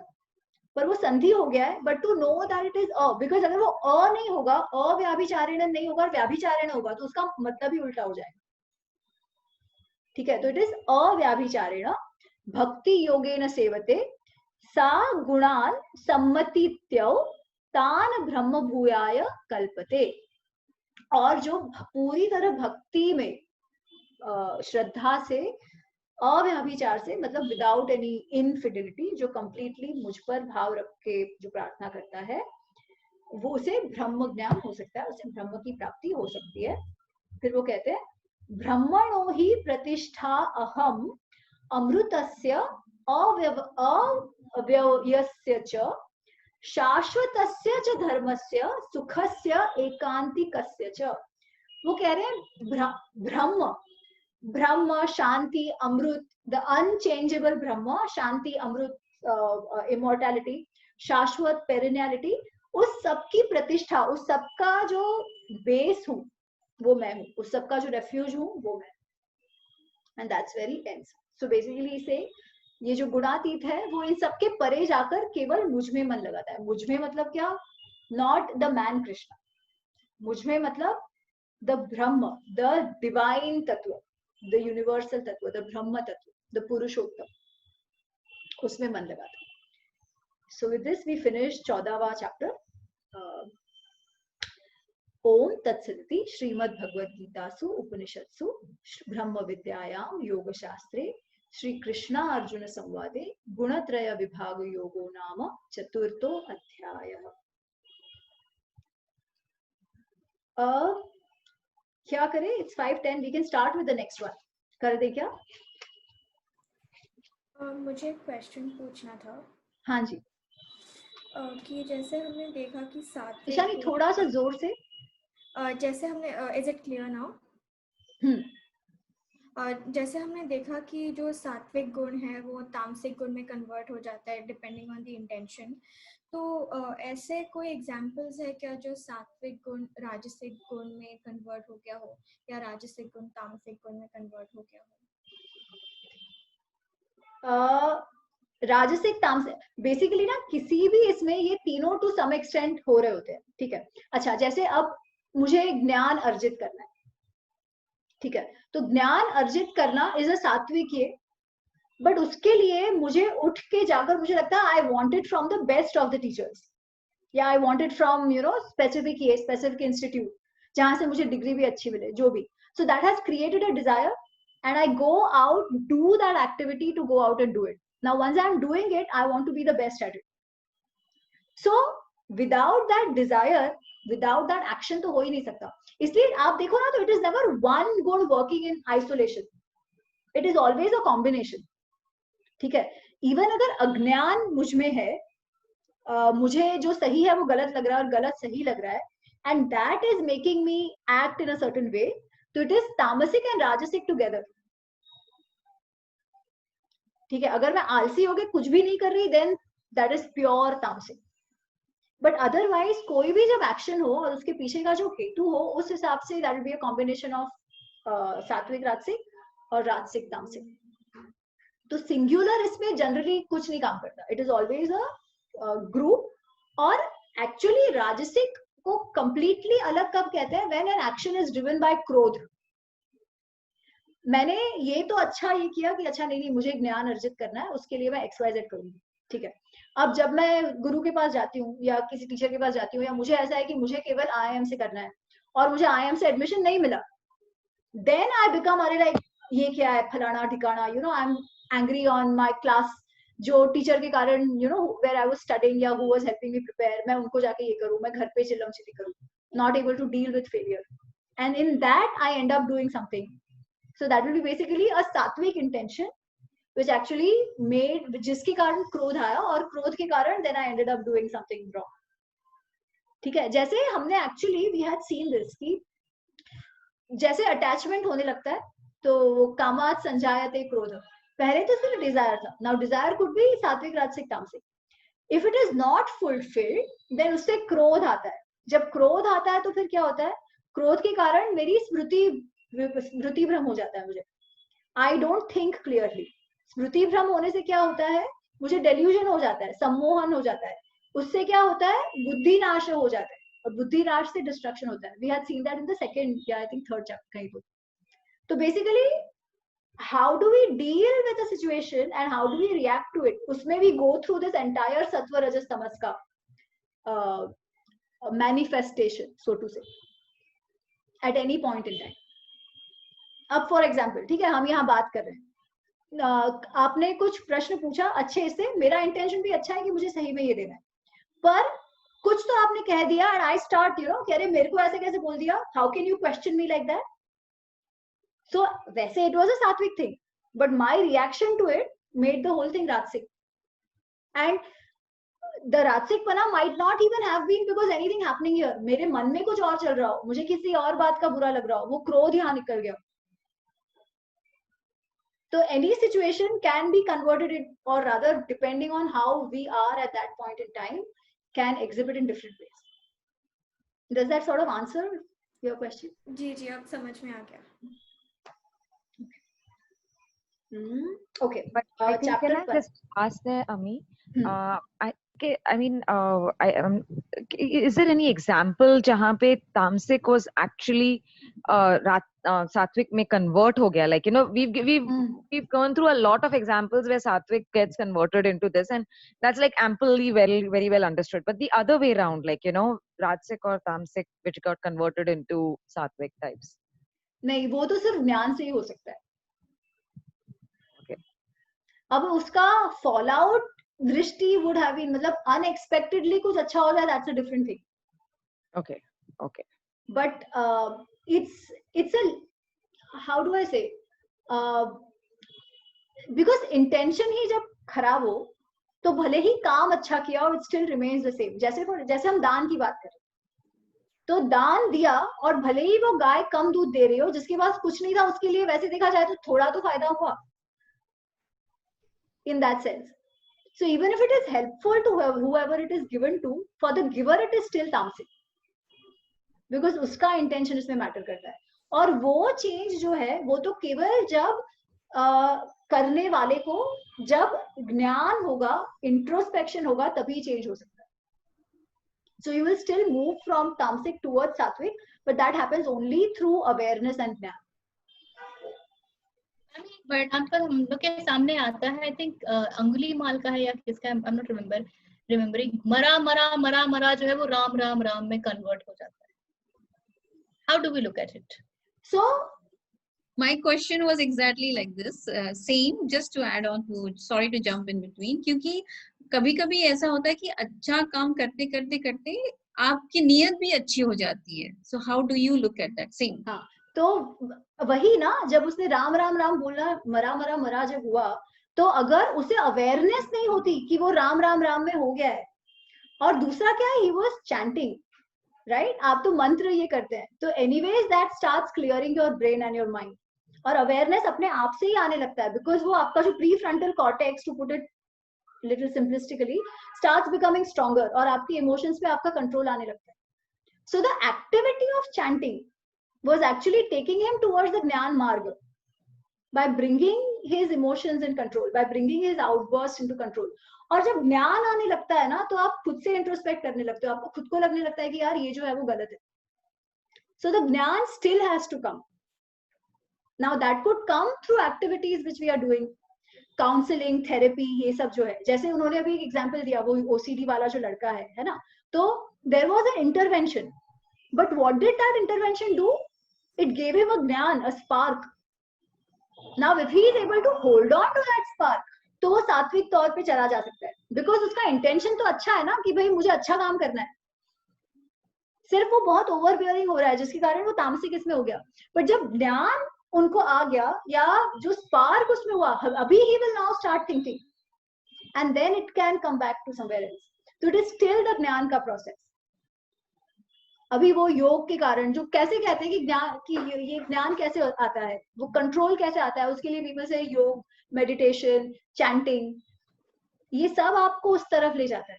पर वो संधि हो गया है, but to know that it is a, because अगर वो अ नहीं होगा, अव्याभिचारेण नहीं होगा और व्याभिचारेण होगा तो उसका मतलब ही उल्टा हो जाएगा, ठीक है, तो इट इज अव्याभिचारेण भक्ति योगेन सेवते सा गुणान सम्मतित्यौ तान ब्रह्म भूयाय कल्पते, और जो पूरी तरह भक्ति में श्रद्धा से, अव्याभिचार से मतलब विदाउट एनी इनफिडिलिटी, जो कंप्लीटली मुझ पर भाव रख के जो प्रार्थना करता है, वो उसे ब्रह्म ज्ञान हो सकता है, उसे ब्रह्म की प्राप्ति हो सकती है। फिर वो कहते हैं ब्रह्मणो ही प्रतिष्ठा अहम अमृतस्य अव्ययस्य च शाश्वतस्य च धर्मस्य सुखस्य एकांतिकस्य च, वो कह रहे हैं ब्रह्म, ब्रह्म, शांति, अमृत, the unchangeable Brahma, Shanti, Amrit, immortality, शाश्वत, पेरिनियलिटी, उस सब की प्रतिष्ठा, उस सब का जो बेस हूं वो मैं हूं, उस सब का जो रेफ्यूज हूं वो मैं, and that's very tense. So basically इसे, ये जो गुणातीत है वो इन सब के परे जाकर केवल मुझ में मन लगाता है। मुझ में मतलब क्या, नॉट द मैन कृष्ण, मुझ में मतलब the Brahma, the divine tattva, the universal tattva, the Brahma tattva, the Purushottam, उसमें मन लगाता है। So with this we finish 14वां चैप्टर। ओम तत्सदिति श्रीमद् भगवद गीतासु उपनिषत्सु ब्रह्म विद्यायां योग शास्त्रे श्री कृष्ण अर्जुन संवादे गुणत्रय विभाग योगो नाम चतुर्थो अध्यायः। क्या करें, it's 5:10, we can start with the next one. कर दे क्या? मुझे एक क्वेश्चन पूछना था। हाँ जी। कि जैसे हमने देखा कि सात्विक ईशानी थोड़ा सा जोर से। जैसे हमने, इज इट क्लियर नाउ? जैसे हमने देखा कि जो सात्विक गुण है वो तामसिक गुण में कन्वर्ट हो जाता है डिपेंडिंग ऑन द इंटेंशन, तो ऐसे कोई एग्जांपल्स है क्या जो सात्विक गुण राजसिक गुण में कन्वर्ट हो गया हो, या राजसिक गुण तामसिक गुण में कन्वर्ट हो गया हो? राजसिक, तामसिक, बेसिकली ना किसी भी इसमें ये तीनों टू सम एक्सटेंट हो रहे होते हैं, ठीक है। अच्छा, जैसे अब मुझे ज्ञान अर्जित करना है, ठीक है, तो ज्ञान अर्जित करना इज अ सात्विक ये, बट उसके लिए मुझे उठ के जाकर, मुझे लगता है I want it from the best of the teachers, या I want it from specific institute जहां से मुझे डिग्री भी अच्छी मिले, जो भी, so that has created a desire and I go out, do that activity to go out and do it. Now once I'm doing it, I want to be the best at it. So without that desire, without that action तो हो ही नहीं सकता. इसलिए आप देखो ना, तो it is never one good working in isolation. It is always a combination. ठीक है. Even अगर अज्ञान मुझ में है, मुझे जो सही है वो गलत लग रहा है और गलत सही लग रहा है, and that is making me act in a certain way, so it is tamasic and rajasic together. ठीक है. अगर मैं आलसी होके कुछ भी नहीं कर रही, then that is pure tamasic. But otherwise कोई भी जब एक्शन हो और उसके पीछे का जो हेतु हो, उस हिसाब say that will be a combination of सात्विक राजसिक और राजसिक तामसिक. तो सिंगुलर इसमें जनरली कुछ नहीं काम करता. It is always a group. और एक्चुअली राजसिक को कंप्लीटली अलग कब कहते हैं? When an action is driven bye क्रोध. मैंने ये तो अच्छा ये किया कि अच्छा नहीं मुझे ज्ञान अर्जित करना है, उसके लिए मैं XYZ करूंगी. ठीक है. अब जब मैं गुरु के पास जाती हूँ या किसी टीचर के पास जाती हूँ, या मुझे ऐसा है कि मुझे केवल IIM से करना है और मुझे IIM से एडमिशन नहीं मिला, देन आई बिकम अरे लाइक ये क्या है फलाना ठिकाना, you know, I am angry on my class, जो टीचर के कारण you know where I was studying या who was helping me prepare, मैं उनको जाके ये करूँ, मैं घर पे चिल्लम चिल्ली करूँ, not able to deal with failure, and in that I end up doing something. So that will be basically a सात्विक इंटेंशन which actually made, जिसके कारण क्रोध आया, और क्रोध के कारण then I ended up doing something wrong. ठीक है. जैसे हमने actually we had seen this कि जैसे अटैचमेंट होने लगता है तो कामात् संजायते क्रोध. पहले तो सिर्फ डिजायर था. Now Dzire could be sattvic rajasic tamasic. If it is not fulfilled then उससे क्रोध आता है. जब क्रोध आता है तो फिर क्या होता है? क्रोध के कारण मेरी स्मृति भ्रम हो जाता है. मुझे आई डोंट थिंक क्लियरली. स्मृति भ्रम होने से क्या होता है? मुझे डेल्यूजन हो जाता है, सम्मोहन हो जाता है. उससे क्या होता है? बुद्धि नाश हो जाता है, और बुद्धि नाश से डिस्ट्रक्शन होता है. We had seen that in the second या आई थिंक थर्ड चैप्टर कहीं तो. तो basically how do we deal with the situation and how do we react to it, उसमें we go through this entire sattva rajas tamas का manifestation, so to say, at any point in time. अब for example, ठीक है, हम यहाँ बात कर रहे हैं, आपने कुछ प्रश्न पूछा अच्छे से, मेरा इंटेंशन भी अच्छा है कि मुझे सही में ये देना है, पर कुछ तो आपने कह दिया and I start you know कि अरे मेरे को ऐसे कैसे बोल दिया, how can you question me like that. So वैसे it was a sattvic thing, but my reaction to it made the whole thing rajasic. And the rajasic पना might not even have been because anything happening here. मेरे मन में कुछ और चल रहा हो, मुझे किसी और बात का बुरा लग रहा हो, वो क्रोध यहाँ निकल गया. So any situation can be converted in, or rather depending on how we are at that point in time, can exhibit in different ways. Does that sort of answer your question? जी जी, अब समझ में आ गया. Okay. But I think chapter can I just ask there, Ami? I mean, is there any example जहाँ पे तामसिक was actually सात्विक में convert हो गया? Like, you know, we've gone through a lot of examples where sattvic gets converted into this, and that's like amply very well understood. But the other way around, like, you know, rajasic or tamasic which got converted into sattvic types. नहीं, वो तो सिर्फ ज्ञान से ही हो सकता है. Okay. अब उसका fallout दृष्टि would have been, मतलब unexpectedly कुछ अच्छा हो जाए, that's a different thing. Okay. But it's a, how do I say, because intention ही जब खराब हो तो भले ही काम अच्छा किया हो, it still remains the same. जैसे हम दान की बात करें, तो दान दिया और भले ही वो गाय कम दूध दे रही हो, जिसके पास कुछ नहीं था, उसके लिए वैसे देखा जाए तो थोड़ा तो फायदा हुआ in that sense. So even if it is helpful to whoever it is given to, for the giver it is still tamasic, because उसका intention इसमें matter करता है. और वो change जो है वो तो केवल जब करने वाले को जब ज्ञान होगा, इंट्रोस्पेक्शन होगा, तभी चेंज हो सकता है. So you will still move from tamasic towards sattvic, but that happens only through awareness and ज्ञान. पर हम लोग के सामने आता है, आई थिंक अंगुली माल का है या किसका, आई एम नॉट रिमेम्बरिंग, मरा मरा मरा मरा जो है वो राम राम राम में कन्वर्ट हो जाता है. How do we look at it? So My question was exactly like this, same, just to add on to, sorry to jump in between, क्योंकि कभी कभी ऐसा होता है कि अच्छा काम करते करते करते आपकी नीयत भी अच्छी हो जाती है. So how do you look at that? Same. हाँ, तो वही ना, जब उसने राम राम राम बोला, मरा मरा मरा जब हुआ, तो अगर उसे अवेयरनेस नहीं होती कि वो राम राम राम में हो गया है, और दूसरा क्या है, ही वाज चैंटिंग, राइट? आप तो मंत्र ये करते हैं, तो anyways that starts clearing your brain and your mind, और अवेयरनेस अपने आप से ही आने लगता है, बिकॉज वो आपका जो prefrontal cortex, to put it little simplistically, starts becoming stronger, और आपकी इमोशंस पे आपका कंट्रोल आने लगता है. So the activity of chanting was actually taking him towards the Jnana Marga by bringing his emotions in control, by bringing his outburst into control. और जब ज्ञान आने लगता है ना, तो आप खुद से इंट्रोस्पेक्ट करने लगते हो, आपको खुद को लगने लगता है कि यार ये जो है वो गलत है. So the ज्ञान still has to come. Now that could come through activities which we are doing, counselling, therapy, ये सब जो है. जैसे उन्होंने अभी एक एग्जांपल दिया, वो ओसीडी वाला जो लड़का है ना, तो there was an intervention, but what did that intervention do? It gave him a ज्ञान, a spark. Now if he is able to hold on to that spark, तो वो सात्विक तौर पे चला जा सकता है, बिकॉज उसका इंटेंशन तो अच्छा है ना, कि भाई मुझे अच्छा काम करना है. सिर्फ वो बहुत ओवरबियरिंग हो रहा है, जिसके कारण वो तामसिक इसमें हो गया. बट जब ज्ञान उनको आ गया, या जो स्पार्क उसमें हुआ, अभी he will now start thinking, and then it can come back to somewhere else. So it is still the ज्ञान का प्रोसेस. अभी वो योग के कारण, जो कैसे कहते हैं कि ज्ञान, कि ये ज्ञान कैसे आता है, वो कंट्रोल कैसे आता है, उसके लिए पीपल से योग, मेडिटेशन, चैंटिंग, ये सब आपको उस तरफ ले जाता है.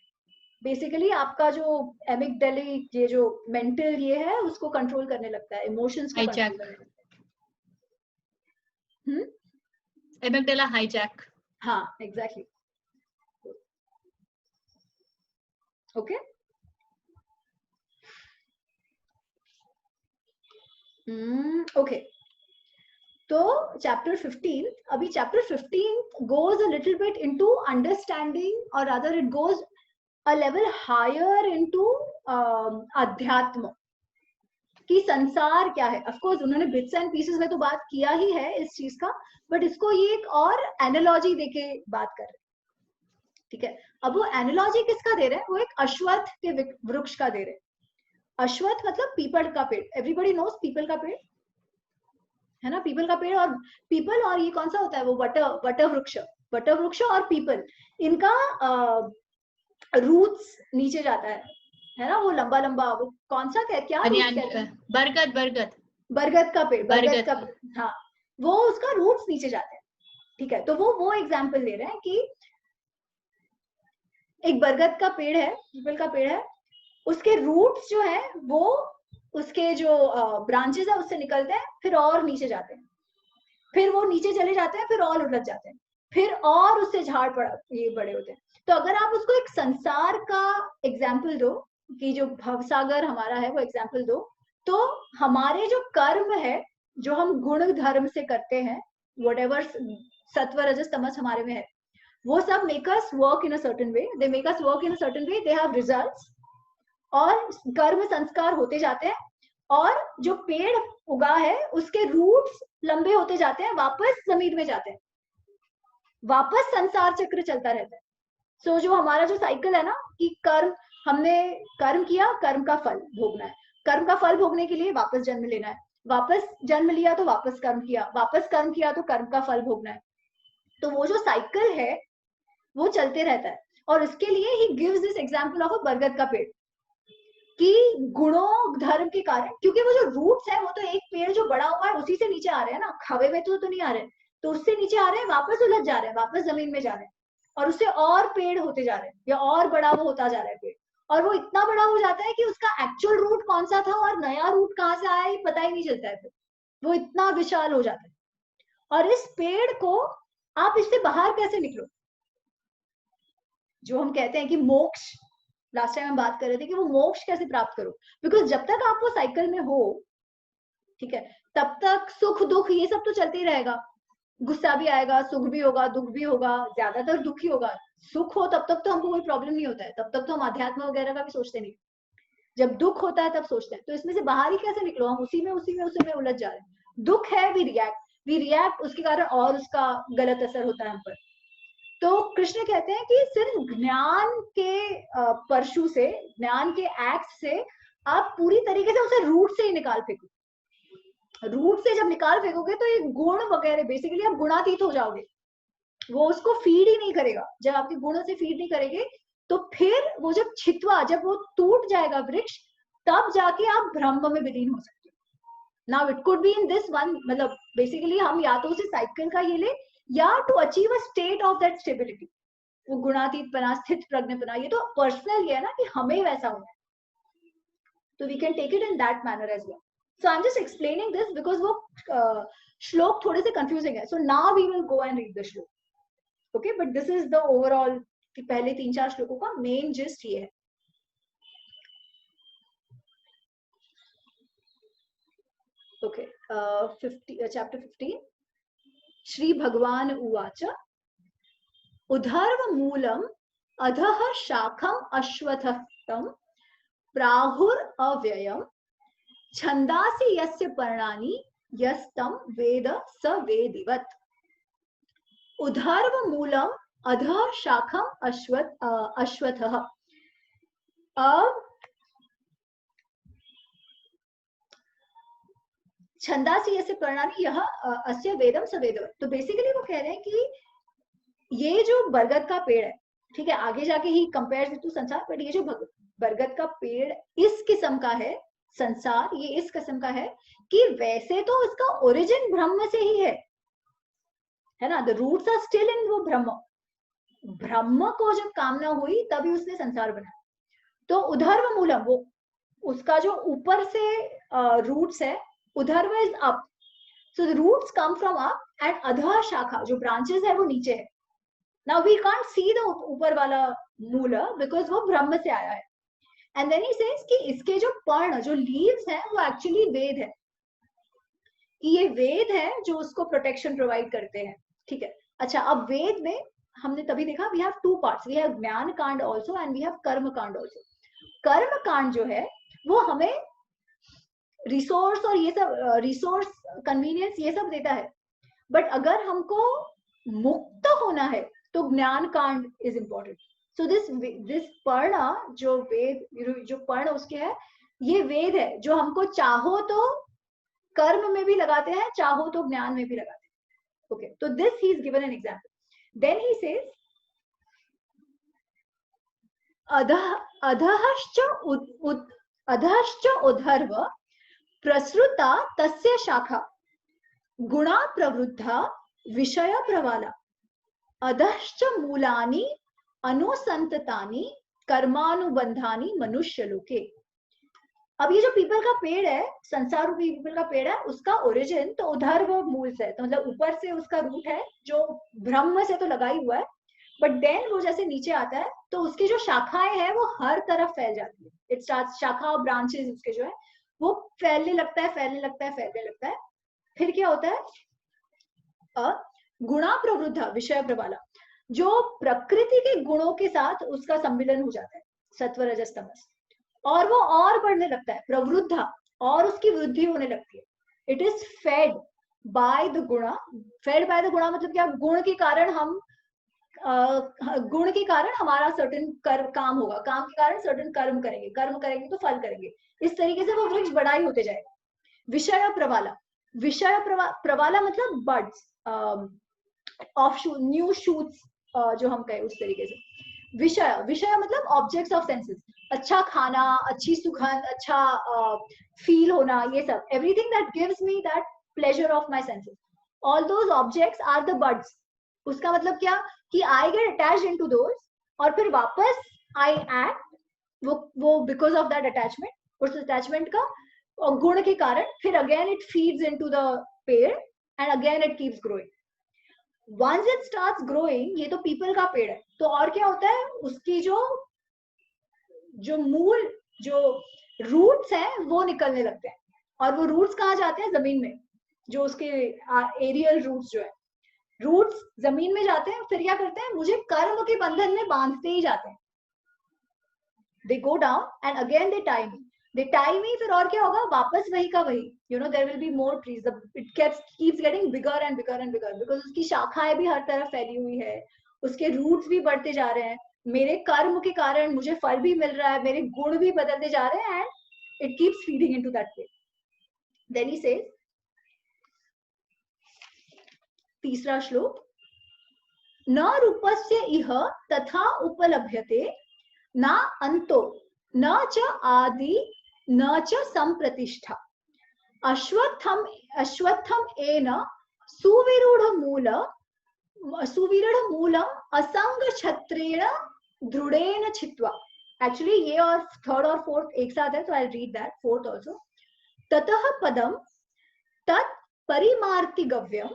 बेसिकली आपका जो एमिगडालिक, ये जो मेंटल ये है, उसको कंट्रोल करने लगता है, इमोशंस को कंट्रोल करने लगता है. Amygdala hijack. हाँ, एग्जैक्टली. ओके. ओके, तो चैप्टर 15, अभी chapter 15 goes a little bit into understanding, or rather it goes a level higher into अध्यात्म, कि संसार क्या है. ऑफ कोर्स उन्होंने बिट्स एंड पीसेस में तो बात किया ही है इस चीज का, बट इसको ये एक और एनालॉजी देके बात कर रहे हैं. ठीक है, अब वो एनालॉजी किसका दे रहे हैं? वो एक अश्वत्थ के वृक्ष का दे रहे हैं. अश्वत्थ मतलब पीपल का पेड़. एवरीबडी नोस पीपल का पेड़ है ना, पीपल का पेड़. और पीपल, और ये कौन सा होता है, वो वट वृक्ष और पीपल, इनका रूट्स नीचे जाता है ना, वो लंबा लंबा, वो कौन सा क्या बरगद का पेड़, बरगद का, हाँ, वो उसका रूट्स नीचे जाते हैं. ठीक है, तो वो एग्जाम्पल दे रहे हैं कि एक बरगद का पेड़ है, पीपल का पेड़ है, उसके रूट्स जो है वो उसके जो ब्रांचेस है उससे निकलते हैं, फिर और नीचे जाते हैं, फिर वो नीचे चले जाते हैं, फिर और उलझ जाते हैं, फिर और उससे झाड़ ये बड़े होते हैं. तो अगर आप उसको एक संसार का एग्जाम्पल दो, कि जो भवसागर हमारा है वो एग्जाम्पल दो, तो हमारे जो कर्म है, जो हम गुण धर्म से करते हैं, व्हाटएवर सत्व रजस तमस हमारे में है, वो सब make us work in a certain way, they make us work in a certain way, they have results, और कर्म संस्कार होते जाते हैं, और जो पेड़ उगा है उसके रूट्स लंबे होते जाते हैं, वापस जमीन में जाते हैं, वापस संसार चक्र चलता रहता है. सो जो हमारा जो साइकिल है ना, कि कर्म, हमने कर्म किया, कर्म का फल भोगना है, कर्म का फल भोगने के लिए वापस जन्म लेना है, वापस जन्म लिया तो वापस कर्म किया, वापस कर्म किया तो कर्म का फल भोगना है. तो वो जो साइकिल है वो चलते रहता है. और इसके लिए he gives this example of a बरगद का पेड़, कि गुणों धर्म के कारण, क्योंकि वो जो रूट्स है, वो तो एक पेड़ जो बड़ा हुआ है उसी से नीचे आ रहे हैं ना, हवा में तो नहीं आ रहे, तो उससे नीचे आ रहे हैं, वापस उलझ जा रहे हैं, वापस जमीन में जा रहे हैं, और उससे और पेड़ होते जा रहे हैं, या और बड़ा वो होता जा रहा है पेड़, और वो इतना बड़ा हो जाता है कि उसका एक्चुअल रूट कौन सा था और नया रूट कहाँ से आया, ये पता ही नहीं चलता है. फिर वो इतना विशाल हो जाता है. और इस पेड़ को आप इससे बाहर कैसे निकलो, जो हम कहते हैं कि मोक्ष, लास्ट टाइम हम बात कर रहे थे कि वो मोक्ष कैसे प्राप्त करो, बिकॉज जब तक आप वो साइकिल में हो, ठीक है, तब तक सुख दुख ये सब तो चलते ही रहेगा, गुस्सा भी आएगा, सुख भी होगा, दुख भी होगा, ज्यादातर दुख ही होगा. सुख हो तब तक तो हमको कोई प्रॉब्लम नहीं होता है, तब तक तो हम अध्यात्म वगैरह का भी सोचते नहीं, जब दुख होता है तब सोचते हैं. तो इसमें से बाहर ही कैसे निकलो, हम उसी में उलझ जा रहे हैं. दुख है, वी रिएक्ट, वी रिएक्ट, उसके कारण और उसका गलत असर होता है हम पर। तो कृष्ण कहते हैं कि सिर्फ ज्ञान के परशु से, ज्ञान के एक्ट से आप पूरी तरीके से उसे रूट से ही निकाल फेंको। रूट से जब निकाल फेंकोगे तो ये गुण वगैरह बेसिकली आप गुणातीत हो जाओगे, वो उसको फीड ही नहीं करेगा। जब आपके गुणों से फीड नहीं करेंगे तो फिर वो जब छितवा, जब वो टूट जाएगा वृक्ष, तब जाके आप ब्रह्म में विलीन हो सकते हो। Now it could be in this one, मतलब बेसिकली हम या तो उसे साइकिल का ये ले, या to achieve a state of that stability, वो गुणातीत बना, स्थित प्रज्ञ बना, ये तो पर्सनल ये है ना कि हमें वैसा होना है, तो we can take it in that manner as well. So I'm just explaining this because वो श्लोक थोड़े से confusing है. So now we will go and read the श्लोक. Okay, but this is the overall कि पहले 3-4 श्लोकों का main gist ये है. Okay, chapter 15. श्री भगवान उवाच उधर्व मूलम अधः शाखम अश्वत्थम प्राहुर अव्ययम छंदासि यस्य पर्णानि यस्तम वेद स वेदिवत। उधर्व मूलम अधः शाखम अश्वत्थः। छंदासि यस्य पर्णानि यह अस्य वेदम स वेदिवत। तो बेसिकली वो कह रहे हैं कि ये जो बरगद का पेड़ है, ठीक है, आगे जाके ही कंपेयर टू संसार, बट ये जो बरगद का पेड़ इस किस्म का है, संसार ये इस किस्म का है कि वैसे तो इसका ओरिजिन ब्रह्म से ही है ना, the roots are still in वो ब्रह्म। ब्रह्म को जब कामना हुई तभी उसने संसार बनाया। तो उधर्व मूलम, वो उसका जो ऊपर से रूट्स है, उधर्व is up, so the roots come from up, and adhah shakha जो ब्रांचेस है वो नीचे है। Now we can't see the ऊपर वाला मूल बिकॉज वो ब्रह्म से आया है। एंड देन ही सेज कि इसके जो पर्ण, जो लीव्स हैं, वो एक्चुअली वेद है, कि ये वेद है जो उसको प्रोटेक्शन प्रोवाइड करते हैं, ठीक है। अच्छा, अब वेद में हमने तभी देखा we have 2 parts, we have ज्ञान कांड ऑल्सो एंड वी हैव कर्म कांड ऑल्सो। कर्म कांड जो है वो हमें रिसोर्स और ये सब, रिसोर्स, कन्वीनियंस, ये सब देता है, बट अगर हमको मुक्त होना है तो ज्ञान कांड इज इंपॉर्टेंट। सो दिस पर्ण, जो वेद, जो पर्ण उसके है, ये वेद है जो हमको चाहो तो कर्म में भी लगाते हैं, चाहो तो ज्ञान में भी लगाते हैं। ओके, तो this he is given an example. Then he says अधश्च उधर्व प्रसृता तस्य शाखा गुणा प्रवृद्धा विषय प्रवाला अधश्च मूलानि अनुसंततानि कर्मानुबंधानि मनुष्य लोके। अब ये जो पीपल का पेड़ है, संसार रूपी पीपल का पेड़ है, उसका ओरिजिन तो उधर्व मूल से है, तो मतलब ऊपर से उसका रूट है जो ब्रह्म से तो लगा ही हुआ है, बट देन वो जैसे नीचे आता है तो उसकी जो शाखाएं हैं वो हर तरफ फैल जाती है। इट स्टार्ट्स, शाखा और ब्रांचेस उसके जो है वो फैलने लगता है, फैलने लगता है, फैलने लगता है। फिर क्या होता है, गुणा प्रवृद्धा विषय प्रवाला, जो प्रकृति के गुणों के साथ उसका सम्मिलन हो जाता है, सत्व रजस तमस, और वो और बढ़ने लगता है, प्रवृद्धा, और उसकी वृद्धि होने लगती है। It is fed by the गुणा। फेड बाय द गुणा मतलब क्या, गुण के कारण हम, गुण के कारण हमारा सर्टेन काम होगा, काम के कारण सर्टेन कर्म करेंगे, कर्म करेंगे तो फल करेंगे, इस तरीके से वो वृक्ष बड़ा ही होते जाएगा। विषय प्रवाला, विषय प्रवाला मतलब बड्स, ऑफ न्यू शूट्स, जो हम कहें उस तरीके से। विषय, विषय मतलब ऑब्जेक्ट्स ऑफ सेंसेस, अच्छा खाना, अच्छी सुगंध, अच्छा फील होना, ये सब, everything that gives me that pleasure of my senses, all those objects are the buds. उसका मतलब क्या कि I get attached into those, और फिर वापस आई एक्ट, वो बिकॉज ऑफ दैट अटैचमेंट, उस अटैचमेंट का और गुण के कारण फिर again it feeds into the ped and again it keeps growing. Once it starts growing, ये तो पीपल का पेड़ है, तो और क्या होता है, उसकी जो मूल, जो रूट्स हैं वो निकलने लगते हैं, और वो रूट्स कहाँ जाते हैं, जमीन में, जो उसके एरियल रूट्स जो है, रूट्स जमीन में जाते हैं, फिर क्या करते हैं, मुझे कर्म के बंधन में बांधते ही जाते हैं। They go down and again they tie me. They tie me, फिर और क्या होगा, वापस वही का वही, you know there will be more trees, it keeps getting bigger and bigger and bigger, because उसकी शाखाएं भी हर तरफ फैली हुई है, उसके रूट्स भी बढ़ते जा रहे हैं, मेरे कर्म के कारण मुझे फल भी मिल रहा है, मेरे गुण भी बदलते जा रहे हैं, and it keeps feeding into that way. Then he says, तीसरा श्लोक, न रूपस्य इह तथा उपलभ्यते, न अंतो न च आदि न च संप्रतिष्ठा, अश्वत्थम एन सुविरूढ़ मूलम असंग छत्रेण दृढ़ेन छित्वा. एक्चुअली ये और थर्ड और फोर्थ एक साथ है, तो I read that fourth also. ततः पदम तत् परिमार्तिगव्यम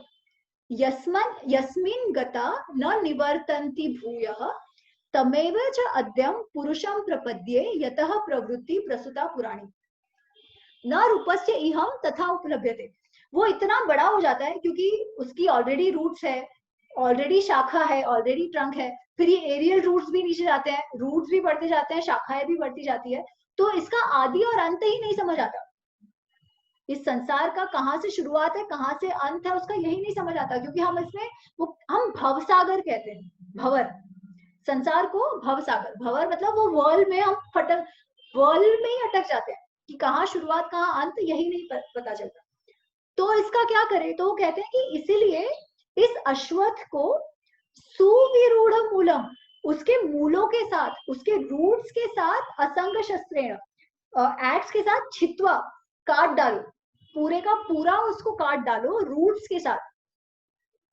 यस्मिन् गता न निवर्तन्ति भूयः तमेव च अद्यं पुरुषं प्रपद्ये यतः प्रवृत्ति प्रसुता पुराणी. न रूपस्य इहम तथा उपलभ्यते, वो इतना बड़ा हो जाता है क्योंकि उसकी ऑलरेडी रूट्स है, ऑलरेडी शाखा है, ऑलरेडी ट्रंक है, फिर ये एरियल रूट्स भी नीचे जाते हैं, रूट्स भी बढ़ते जाते हैं, शाखाएं भी बढ़ती जाती है, तो इसका आदि और अंत ही नहीं समझ आता. इस संसार का कहाँ से शुरुआत है, कहाँ से अंत है, उसका यही नहीं समझ आता, क्योंकि हम इसमें हम भवसागर कहते हैं, भवर, संसार को भवसागर, भवर मतलब वो वर्ल्ड में हम वर्ल्ड में ही अटक जाते हैं कि कहाँ शुरुआत कहाँ अंत यही नहीं पता चलता. तो इसका क्या करें, तो वो कहते हैं कि इसीलिए इस अश्वत्थ को सुविरूढ़ मूलम, उसके मूलों के साथ, उसके रूट्स के साथ, असंग शस्त्रेण, एक्स के साथ, छित्वा, काट डालो, पूरे का पूरा उसको काट डालो रूट्स के साथ,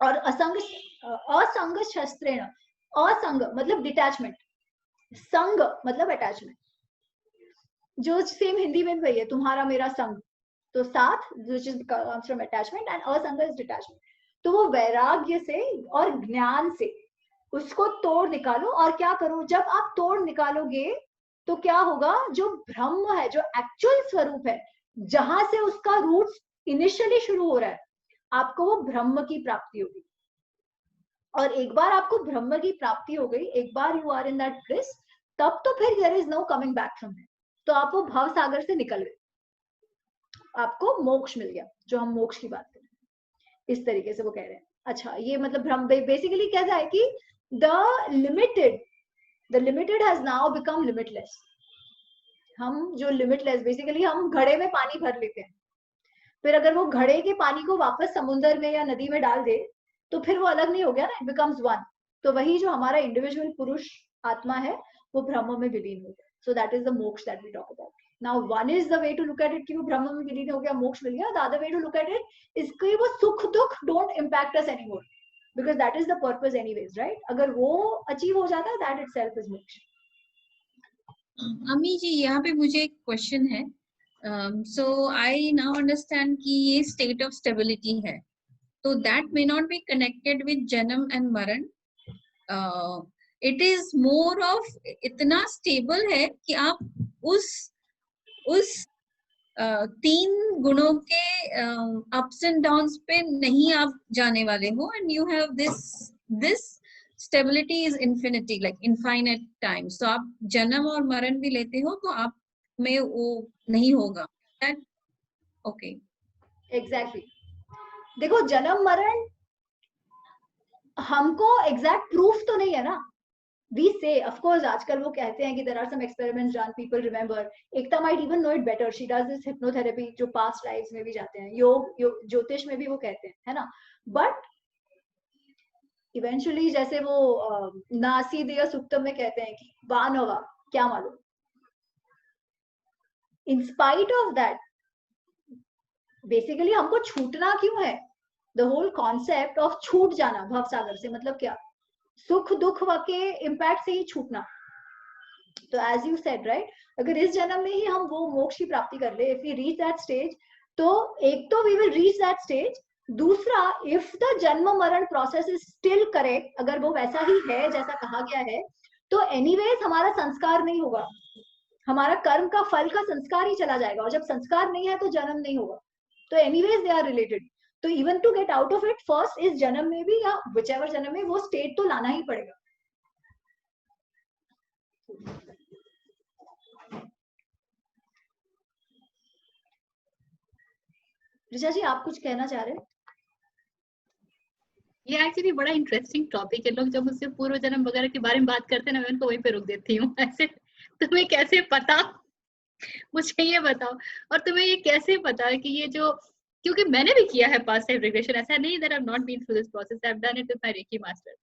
और असंग शस्त्रेण, असंग मतलब डिटैचमेंट, संग मतलब अटैचमेंट, जो सेम हिंदी में वही है, तुम्हारा मेरा संग, तो साथ which is comes from attachment and असंग is detachment. तो वो वैराग्य से और ज्ञान से उसको तोड़ निकालो. और क्या करो, जब आप तोड़ निकालोगे तो क्या होगा, जो ब्रह्म है, जो एक्चुअल स्वरूप है, जहां से उसका रूट्स इनिशियली शुरू हो रहा है, आपको वो ब्रह्म की प्राप्ति होगी. और एक बार आपको ब्रह्म की प्राप्ति हो गई, एक बार you are in that bliss, तब तो फिर there is no coming back from here. तो आप वो भव सागर से निकल गए, आपको मोक्ष मिल गया, जो हम मोक्ष की बात कर रहे हैं, इस तरीके से वो कह रहे हैं. अच्छा, ये मतलब ब्रह्म बेसिकली कैसा है कि the limited has now become limitless. हम जो लिमिटलेस, बेसिकली हम घड़े में पानी भर लेते हैं, फिर अगर वो घड़े के पानी को वापस समुद्र में या नदी में डाल दे तो फिर वो अलग नहीं हो गया ना, इट बिकम्स वन. तो वही जो हमारा इंडिविजुअल पुरुष आत्मा है वो ब्रह्म में विलीन हो गया. सो दैट इज द मोक्ष that we talk about. Now one is the way to look at it कि वो ब्रह्म में विलीन हो गया, मोक्ष मिल गया. The other way to look at it is कि वो सुख दुख don't impact us anymore, because that is the purpose anyways, right. अगर वो अचीव हो जाता है, दैट इटसेल्फ इज मोक्ष. अम्मी जी, यहाँ पे मुझे एक क्वेश्चन है. So I now understand कि ये state of stability है, so that may not be connected with janam and maran. It is more of इतना stable है कि आप उस तीन गुणों के ups and downs पे नहीं आप जाने वाले हो, and you have this stability is infinity, like infinite time. So आप जन्म और मरण भी लेते हो तो आप में वो नहीं होगा. That okay. Exactly. देखो, जन्म मरण हमको एग्जैक्ट प्रूफ तो नहीं है ना. We say, of course, आजकल वो कहते हैं कि there are some experiments done, people remember. Ekta might even know it better. She does this hypnotherapy जो past lives में भी जाते हैं, योग ज्योतिष में भी वो कहते हैं, है ना. But इवेंचुअली जैसे वो नासीदेय सुक्तम में कहते हैं कि वानवा, क्या मालूम. In spite of that, basically हमको छूटना क्यों है, द होल कॉन्सेप्ट ऑफ छूट जाना भव सागर से, मतलब क्या, सुख दुख के इम्पैक्ट से ही छूटना. तो एज यू सेड राइट, अगर इस जन्म में ही हम वो मोक्ष की प्राप्ति कर ले, if we reach that stage, तो एक तो we will reach that stage. दूसरा, इफ द जन्म मरण प्रोसेस इज स्टिल करेक्ट, अगर वो वैसा ही है जैसा कहा गया है, तो एनीवेज हमारा संस्कार नहीं होगा, हमारा कर्म का फल का संस्कार ही चला जाएगा. और जब संस्कार नहीं है तो जन्म नहीं होगा. तो एनीवेज दे आर रिलेटेड. तो even to get out of it, first इस जन्म में भी या व्हिचएवर जन्म में, वो स्टेट तो लाना ही पड़ेगा. ऋचा जी आप कुछ कहना चाह रहे हैं? ये एक्चुअली बड़ा इंटरेस्टिंग टॉपिक है। लोग जब मुझसे पूर्व जन्म वगैरह के बारे में बात करते हैं ना, मैं उनको वहीं पे रोक देती हूँ। ऐसे तुम्हें कैसे पता, मुझे ये बताओ। और तुम्हें ये कैसे पता कि ये जो, क्योंकि मैंने भी किया है पास्ट लाइफ रिग्रेशन, ऐसा नहीं that I have not been through this process, I have done it with my reiki master,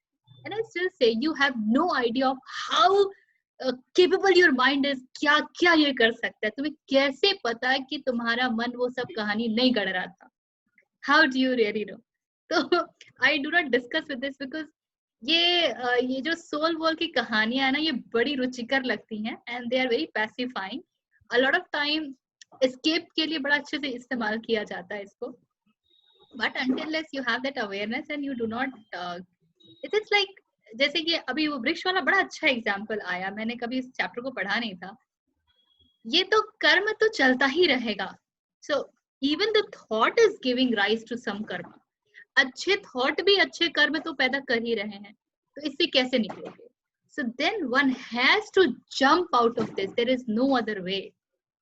and I still say you have no idea of how capable your mind is, क्या क्या ये कर सकता है। तुम्हें कैसे पता है कि तुम्हारा मन वो सब कहानी नहीं गढ़ रहा था? How do you really know? तो I do not discuss with this because ये जो सोल वॉल की कहानियां है ना, ये बड़ी रुचिकर लगती हैं and they are very pacifying. A lot of time escape के लिए बड़ा अच्छे से इस्तेमाल किया जाता है इसको, but until you have that awareness and you do not it is like, जैसे कि अभी वो वृक्ष वाला बड़ा अच्छा एग्जाम्पल आया, मैंने कभी इस चैप्टर को पढ़ा नहीं था। ये तो कर्म तो चलता ही रहेगा, so even the thought is giving rise to some karma. अच्छे थॉट भी अच्छे कर्म तो पैदा कर ही रहे हैं, तो इससे कैसे निकलोगे? So then one has to jump out of this, there is no other way,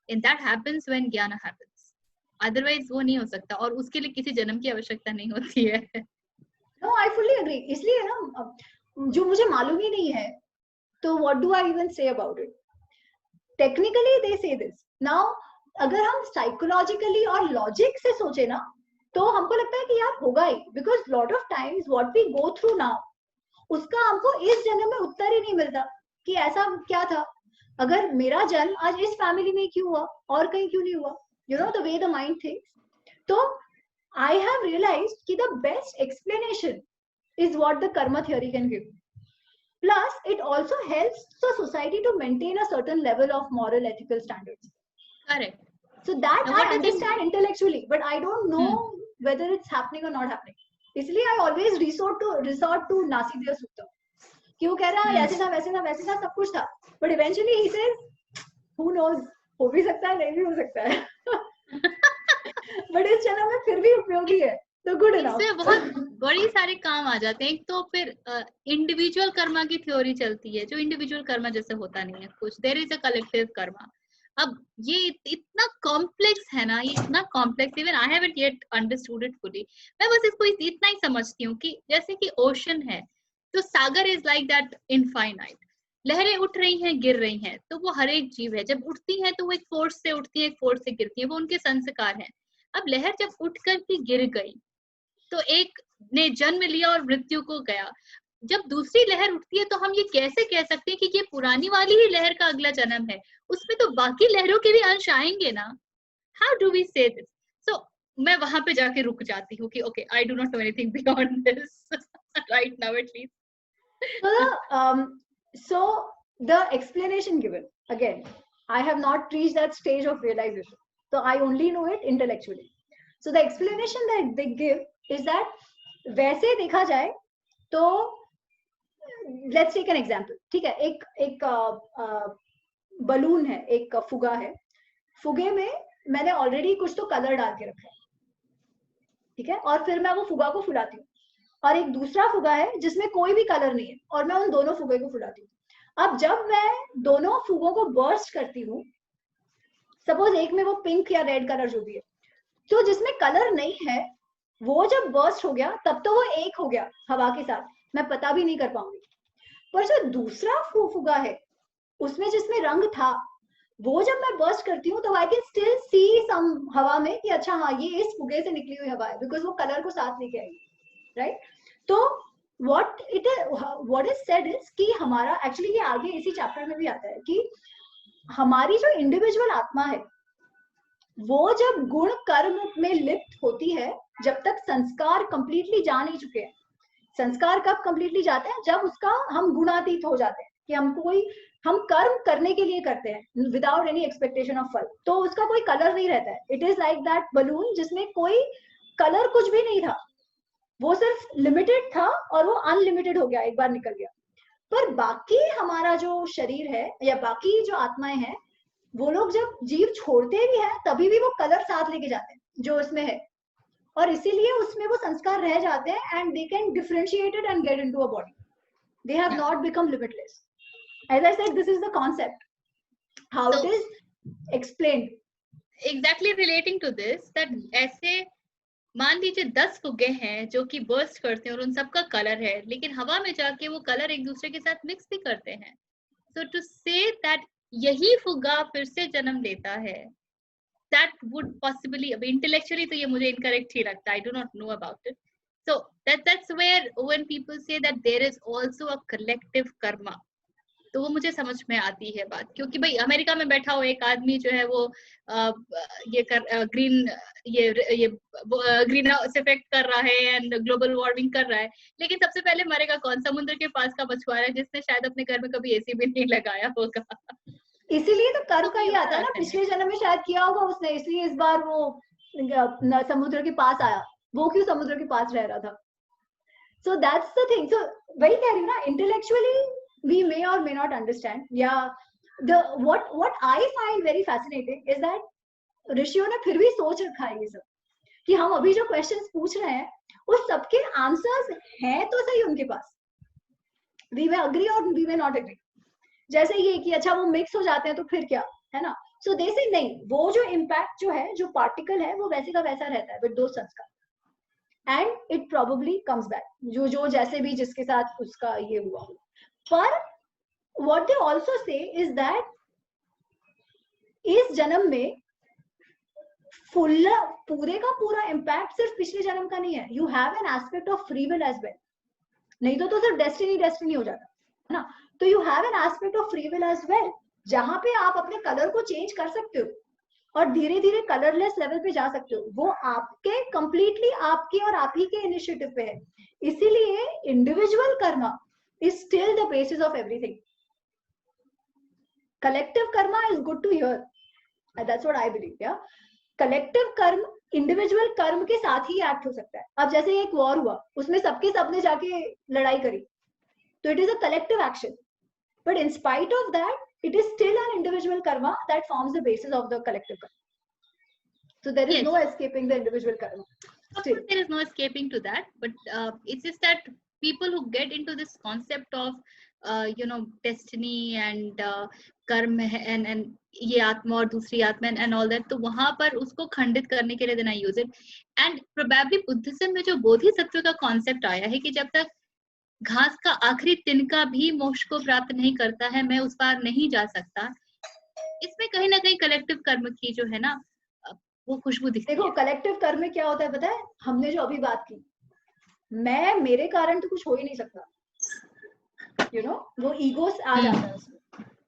and that happens when ज्ञान हैपेंस। अदरवाइज वो नहीं हो सकता, और उसके लिए किसी जन्म की आवश्यकता नहीं होती है। No I fully agree. इसलिए ना, जो मुझे मालूम ही नहीं है तो what do I even say about it? Technically they say this. Now अगर हम साइकोलॉजिकली और लॉजिक से सोचे ना, तो हमको लगता है कि यार होगा ही, because lot of times what we go through now, उसका हमको इस जन्म में उत्तर ही नहीं मिलता कि ऐसा क्या था, अगर मेरा जन्म आज इस फैमिली में क्यों हुआ और कहीं क्यों नहीं हुआ, you know the way the mind thinks. तो आई हैव रियलाइज्ड कि the best explanation is what the karma theory can give. Plus, it also helps the society to maintain a certain level of moral ethical standards. Correct. So that I understand intellectually, but I don't know whether it's happening or not happening. इसलिए I always resort to नासीदेव सूत्र, कि वो कह रहा है ऐसे था वैसे था वैसे था सब कुछ था, but eventually he says who knows, हो भी सकता है नहीं भी हो सकता है, but इस जन्म में फिर भी उपयोगी है, तो गुड इनफ। इससे बहुत बड़ी सारे काम आ जाते हैं। एक तो फिर इंडिविजुअल कर्मा की थ्योरी चलती है, जो इंडिविजुअल कर्मा जैसे होता नहीं है कुछ, there is a collective karma. अब ये इतना कॉम्प्लेक्स है ना, ये इतना complex, even I haven't yet understood it fully. मैं बस इसको इतना ही समझती हूँ कि जैसे कि ओशन है, तो सागर इज लाइक दैट इनफाइनाइट, लहरें उठ रही हैं गिर रही हैं, तो वो हर एक जीव है, जब उठती है तो वो एक फोर्स से उठती है एक फोर्स से गिरती है, वो उनके संस्कार हैं। अब लहर जब उठ करके गिर गई तो एक ने जन्म लिया और मृत्यु को गया, जब दूसरी लहर उठती है तो हम ये कैसे कह सकते हैं कि ये पुरानी वाली ही लहर का अगला जन्म है? उसमें तो बाकी लहरों के भी अंश आएंगे ना। हाउ डू वी से दिस? सो मैं वहां पे जाके रुक जाती हूँ कि okay, I do not know anything beyond this right now at least. So the explanation given, again, I have not reached that stage of realization, so I only know it intellectually. So the explanation that they give is that वैसे देखा जाए तो let's take an example, ठीक है, एक balloon है, एक फुगा है, फुगे में मैंने ऑलरेडी कुछ तो कलर डाल के रखा है, ठीक है, और फिर मैं वो फुगा को फुलाती हूँ, और एक दूसरा फुगा है जिसमें कोई भी कलर नहीं है और मैं उन दोनों फुगे को फुलाती हूँ। अब जब मैं दोनों फुगों को बर्स्ट करती हूँ, सपोज एक में वो पिंक या रेड कलर जो भी है, तो जिसमें कलर नहीं है वो जब बर्स्ट हो गया तब तो वो एक हो गया हवा के साथ, मैं पता भी नहीं कर पाऊंगी। पर जो दूसरा फुगा है उसमें जिसमें रंग था, वो जब मैं बर्स्ट करती हूँ तो आई कैन स्टिल सी सम हवा में कि अच्छा हाँ ये इस फुगे से निकली हुई हवा है, बिकॉज वो कलर को साथ लेके आएगी, राइट। तो what is said is कि हमारा एक्चुअली ये आगे इसी चैप्टर में भी आता है कि हमारी जो इंडिविजुअल आत्मा है वो जब गुण कर्म में लिप्त होती है, जब तक संस्कार कंप्लीटली जा नहीं चुके हैं। संस्कार कब कंप्लीटली जाते हैं? जब उसका हम गुणातीत हो जाते हैं कि हम कर्म करने के लिए करते हैं विदाउट एनी एक्सपेक्टेशन ऑफ फल, तो उसका कोई कलर नहीं रहता है। It is like that balloon जिसमें कोई कलर कुछ भी नहीं था, वो सिर्फ लिमिटेड था और वो अनलिमिटेड हो गया, एक बार निकल गया। पर बाकी हमारा जो शरीर है या बाकी जो आत्माएं हैं, वो लोग जब जीव छोड़ते भी हैं तभी भी वो कलर साथ लेके जाते हैं जो उसमें है, और इसीलिए उसमें वो संस्कार रह जाते हैं and they can differentiate it and get into a body. They have not become limitless. As I said, this is the concept, how it is explained. Exactly relating to this, that ऐसे मान लीजिए 10 फुग्गे हैं जो कि burst करते हैं और उन सबका कलर है, लेकिन हवा में जाके वो कलर एक दूसरे के साथ मिक्स भी करते हैं. So to say that यही फुग्गा फिर से जन्म लेता है, that would possibly, अभी intellectually तो ये मुझे incorrect ही लगता है. I do not know about it. So that's where when people say that there is also a collective karma, तो वो मुझे समझ में आती है बात. क्योंकि भाई अमेरिका में बैठा हुआ एक आदमी जो है वो ये ग्रीन हाउस इफेक्ट कर रहा है एंड ग्लोबल वार्मिंग कर रहा है, लेकिन सबसे पहले मरेगा कौन? समुद्र के पास का मछुआरा जिसने शायद अपने घर में कभी एसी भी नहीं लगाया होगा. इसीलिए तो कर्म का ही आता है ना, पिछले जन्म में शायद किया होगा उसने, इसलिए इस बार वो समुद्र के पास आया. वो क्यों समुद्र के पास रह रहा था? So that's the thing. So वही कह रही हूँ ना, intellectually we may or may not understand. Yeah, what I find very fascinating is that ऋषियों ने फिर भी सोच रखा है ये सब, कि हम अभी जो क्वेश्चंस पूछ रहे हैं उस सबके आंसर्स हैं तो सही उनके पास. We may agree or we may not agree. जैसे ये कि अच्छा वो मिक्स हो जाते हैं तो फिर क्या, है ना? So they say नहीं, वो जो इम्पैक्ट जो है, जो पार्टिकल है, वो वैसे का वैसा रहता है विद दो संस्कार. And it probably comes back, जो जैसे भी जिसके साथ उसका ये हुआ. पर what they also say is that इस जन्म में पूरे का पूरा इम्पैक्ट सिर्फ पिछले जन्म का नहीं है. You have an aspect of free will as well. नहीं तो सिर्फ डेस्टिनी हो जाता है ना. तो you have an aspect of free will as well, जहां पे आप अपने कलर को चेंज कर सकते हो और धीरे धीरे कलरलेस लेवल पे जा सकते हो. वो आपके कंप्लीटली आपके और आप ही के इनिशिएटिव पे है. इसीलिए individual karma is still the basis of everything. Collective karma is good to hear, that's what I believe. या कलेक्टिव कर्म इंडिविजुअल कर्म के साथ ही एक्ट हो सकता है. अब जैसे एक वॉर हुआ, उसमें सबने जाके लड़ाई करी, तो it is a collective action. But in spite of that, it is still an individual karma that forms the basis of the collective karma. So there is no escaping the individual karma. Of course, there is no escaping to that, but it's just that people who get into this concept of destiny and karma and ये आत्मा और दूसरी आत्मा and all that, तो वहां पर उसको खंडित करने के लिए then I use it. And probably Buddhism में जो बोधिसत्व का कॉन्सेप्ट आया है कि जब तक घास का आखिरी तिनका भी मोक्ष को प्राप्त नहीं करता है, मैं उस पार नहीं जा सकता. इसमें कहीं ना कहीं कलेक्टिव कर्म की जो है ना वो खुशबू दिखती है. देखो कलेक्टिव कर्म में क्या होता है पता है? हमने जो अभी बात की, मेरे कारण तो कुछ हो ही नहीं सकता, वो ईगोस आ जाता है उसमें.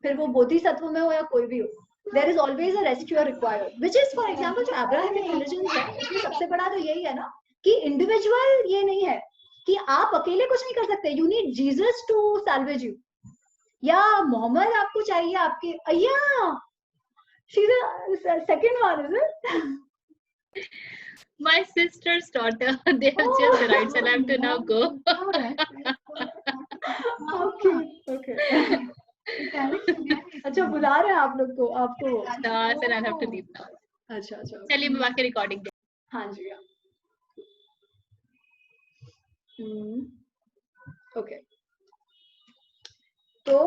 फिर वो बोधिसत्व में हो या कोई भी हो, there is always a rescuer required, which is for example जो Abrahamic religions है, उसमें सबसे बड़ा तो यही है ना कि इंडिविजुअल ये नहीं है कि आप अकेले कुछ नहीं कर सकते. You need Jesus to salvage you, या मोहम्मद आपको चाहिए आपके. अय्या she is the second one, is it? My sister's daughter, they have just arrived, so I have to now go. Okay. अच्छा बुला रहे हैं आप लोग को, आपको? Sir, I have to leave now. अच्छा. चलिए मैं बाकी रिकॉर्डिंग. हाँ जी. ओके. तो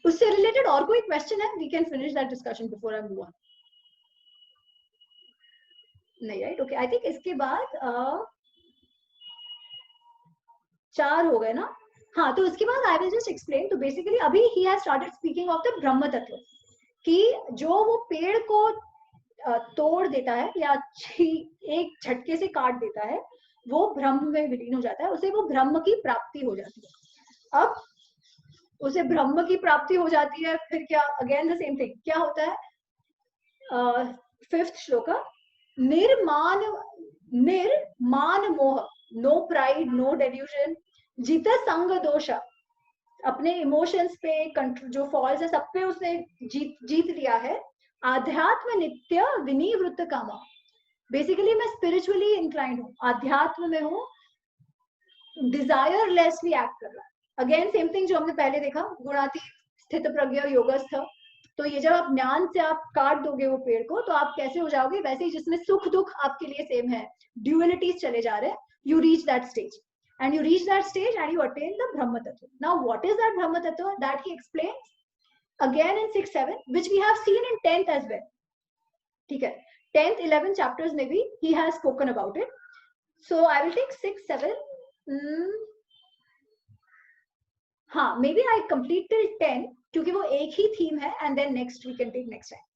उससे रिलेटेड और कोई क्वेश्चन है? We can finish that discussion before I move on. नहीं, राइट? ओके. आई थिंक इसके बाद 4 हो गए ना. हाँ, तो उसके बाद आई विल जस्ट एक्सप्लेन. तो बेसिकली अभी he has started speaking of the Brahma तत्व, कि जो वो पेड़ को तोड़ देता है या एक झटके से काट देता है, वो ब्रह्म में विलीन हो जाता है, उसे वो ब्रह्म की प्राप्ति हो जाती है. अब उसे ब्रह्म की प्राप्ति हो जाती है, फिर क्या? Again the same thing. क्या होता है? 5th श्लोक, निर्मान मोह, नो प्राइड, नो डेल्यूजन, जित संग दोष, अपने इमोशंस पे जो फॉल्स है सब पे उसने जीत लिया है. आध्यात्म नित्य विनिवृत्त कामा, बेसिकली मैं स्पिरिचुअली इंक्लाइंड हूँ, आध्यात्म में हूँ, डिजायरलेसली एक्ट कर रहा है. अगेन सेम थिंग जो हमने पहले देखा, गुणातीत, स्थित प्रज्ञ, योगस्थ. तो ये जब आप ज्ञान से आप काट दोगे वो पेड़ को, तो आप कैसे हो जाओगे? वैसे ही जिसमें सुख दुख आपके लिए सेम है, ड्यूअलिटीज चले जा रहे हैं. You reach that stage and you reach that stage and you attain the Brahma Tattva. Now what is that Brahma Tattva? That he explains again in 6-7, which we have seen in 10th as well. ठीक है. 10th 11 chapters में भी he has spoken about it. So I will take 6 7 हाँ, maybe I complete till 10 क्योंकि वो एक ही theme है and then next we can take next time.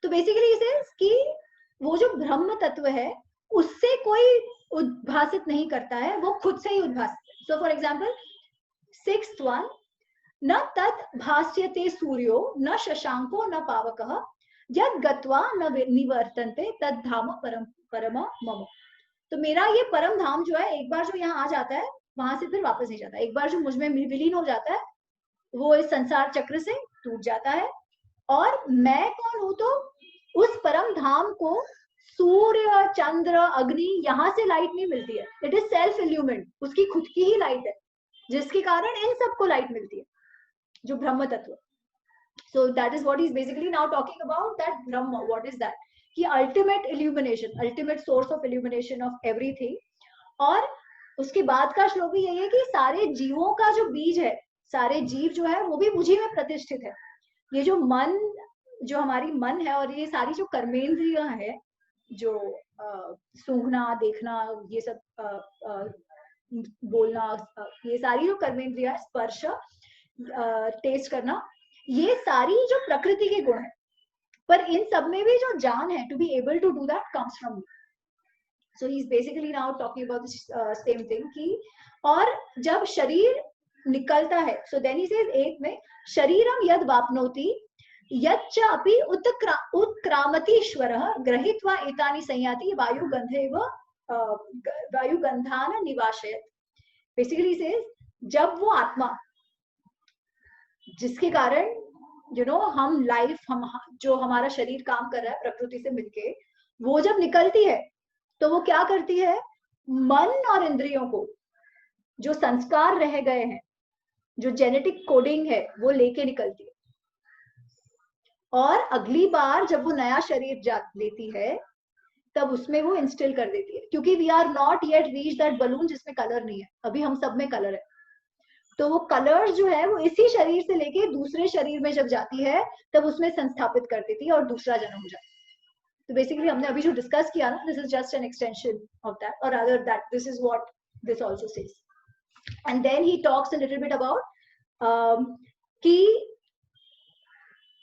तो basically it says कि वो जो ब्रह्म तत्व है उससे कोई उद्भासित नहीं करता है, वो खुद से ही उद्भासित है. So for example 6th one, न तत् भास्यते सूर्यो न शशांको न पावकः यद् गत्वा न निवर्तन्ते तद् धाम परम मम. तो मेरा ये परम धाम जो है एक बार जो यहाँ आ जाता है वहां से फिर वापस नहीं जाता. एक बार जो मुझ में विलीन हो जाता है वो इस संसार चक्र से टूट जाता है. और मैं कौन हूं? तो उस परम धाम को सूर्य चंद्र अग्नि यहाँ से लाइट नहीं मिलती है. इट इज सेल्फ इल्यूमिनेट, उसकी खुद की ही लाइट है जिसके कारण इन सबको लाइट मिलती है, जो ब्रह्म तत्व. So that is what he is basically now talking about, that Brahma. What is that? कि ultimate illumination, ultimate source of illumination of everything. और उसके बाद का श्लोक भी यही है कि सारे जीवों का जो बीज है, सारे जीव जो है वो भी मुझी में प्रतिष्ठित है. ये जो मन, जो हमारी मन है और ये सारी जो कर्मेंद्रियां है, जो सूंघना देखना ये सब बोलना, ये सारी जो कर्मेंद्रियां, स्पर्श टेस्ट करना, ये सारी जो प्रकृति के गुण है. पर इन सब में भी जो जान है, to be able to do that comes from me. So he is basically now talking about this same thing कि और जब शरीर निकलता है, सो देन ही सेज 8 में शरीरम यद वापनोति यच्च अपि उत्क्रामतीश्वरः गृहीत्वा एतानि संयाति वायुगंधेव वायुगंधान निवाशयत. बेसिकली सेज जब वो आत्मा जिसके कारण हम लाइफ, हम जो हमारा शरीर काम कर रहा है प्रकृति से मिलके, वो जब निकलती है तो वो क्या करती है? मन और इंद्रियों को जो संस्कार रह गए हैं, जो जेनेटिक कोडिंग है, वो लेके निकलती है. और अगली बार जब वो नया शरीर लेती है तब उसमें वो इंस्टिल कर देती है. क्योंकि we are not yet reach that balloon जिसमें कलर नहीं है. अभी हम सब में कलर है. तो वो कलर्स जो है वो इसी शरीर से लेके दूसरे शरीर में जब जाती है तब उसमें संस्थापित कर देती है और दूसरा जन्म हो जाता है. तो बेसिकली हमने अभी जो डिस्कस किया ना, this is just an extension of that, और other that this is what this also says. And then he talks a little bit about कि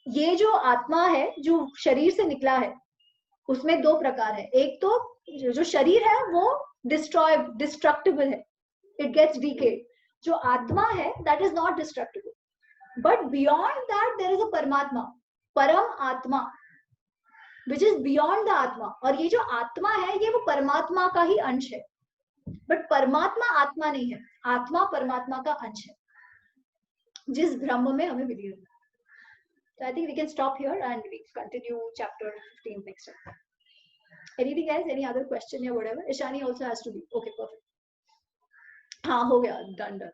ये जो आत्मा है जो शरीर से निकला है उसमें 2 प्रकार है. एक तो जो शरीर है वो डिस्ट्रक्टिबल है, इट गेट्स डीकेड. जो आत्मा है that is not destructible, but beyond that there is a परमात्मा, परम आत्मा, विच इज बियॉन्ड द आत्मा. और ये जो आत्मा है ये वो परमात्मा का ही अंश है, बट परमात्मा आत्मा नहीं है. आत्मा परमात्मा का अंश है जिस ब्रह्म में हमें विलीन होना. So I think we can stop here and we continue chapter 15 next time. Anything else? Any other question or whatever? Ishani also has to be. Okay, perfect. हाँ हो गया, डन.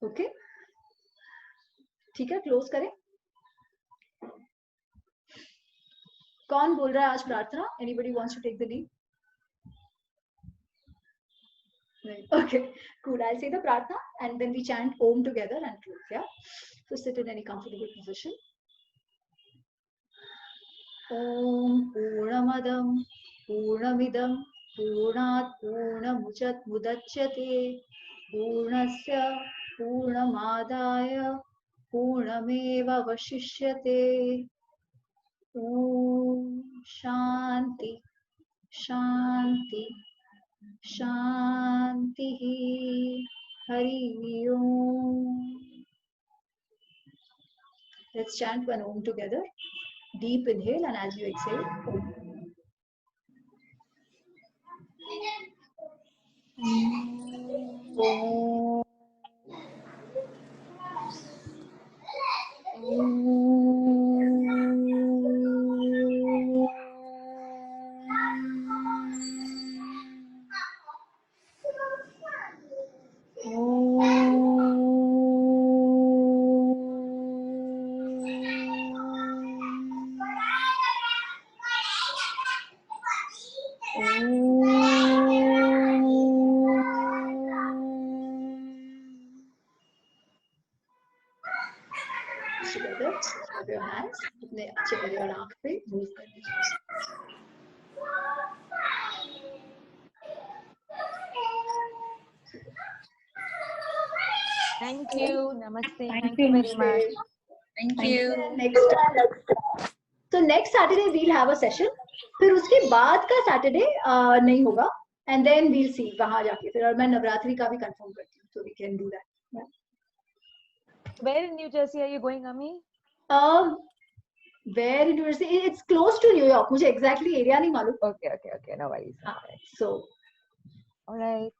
ओके ठीक है, क्लोज करें. कौन बोल रहा है आज प्रार्थना? Anybody wants to take the lead? Okay, cool. I'll say the prarthana and then we chant Om together and close. Yeah. So sit in any comfortable position. Om Purnamadam Purnamidam Purnat Purnamuchat Mudachyate Purnasya Purnamadaya Purnameva Vashishyate. Om Shanti Shanti Shanti. Hari Om. Let's chant one Om together. Deep inhale and as you exhale, Om. hands together. Rub your hands. अपने चेहरे और आँख पे move कर लीजिए. Thank you. Namaste. Thank you you, very much. Thank you. Next. So next Saturday we'll have a session. फिर उसके बाद का Saturday नहीं होगा. And then we'll see वहाँ जाके फिर और मैं नवरात्रि का भी confirm करती हूँ. So we can do that. Yeah. Where in New Jersey are you going, Ami? Where in New Jersey? It's close to New York. मुझे exactly area नहीं मालूम. Okay. No worries. So. All right.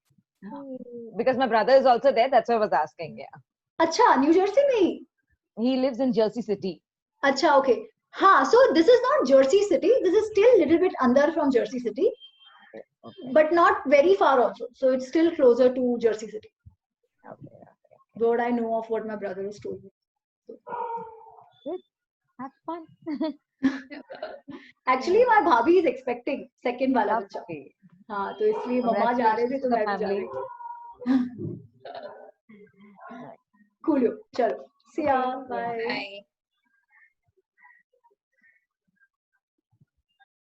Because my brother is also there. That's why I was asking. Yeah. अच्छा, New Jersey में ही. He lives in Jersey City. अच्छा, okay. हाँ, so this is not Jersey City. This is still little bit under from Jersey City, but not very far also. So it's still closer to Jersey City. Okay. What I know of what my brother has told me. Good. Have fun. Actually, my bhabhi is expecting second वाला बच्चा. Okay. हाँ, तो इसलिए मम्मा जा रहे थे तो मैं भी जा रही थी. Cool. चलो. See ya. Bye. Bye.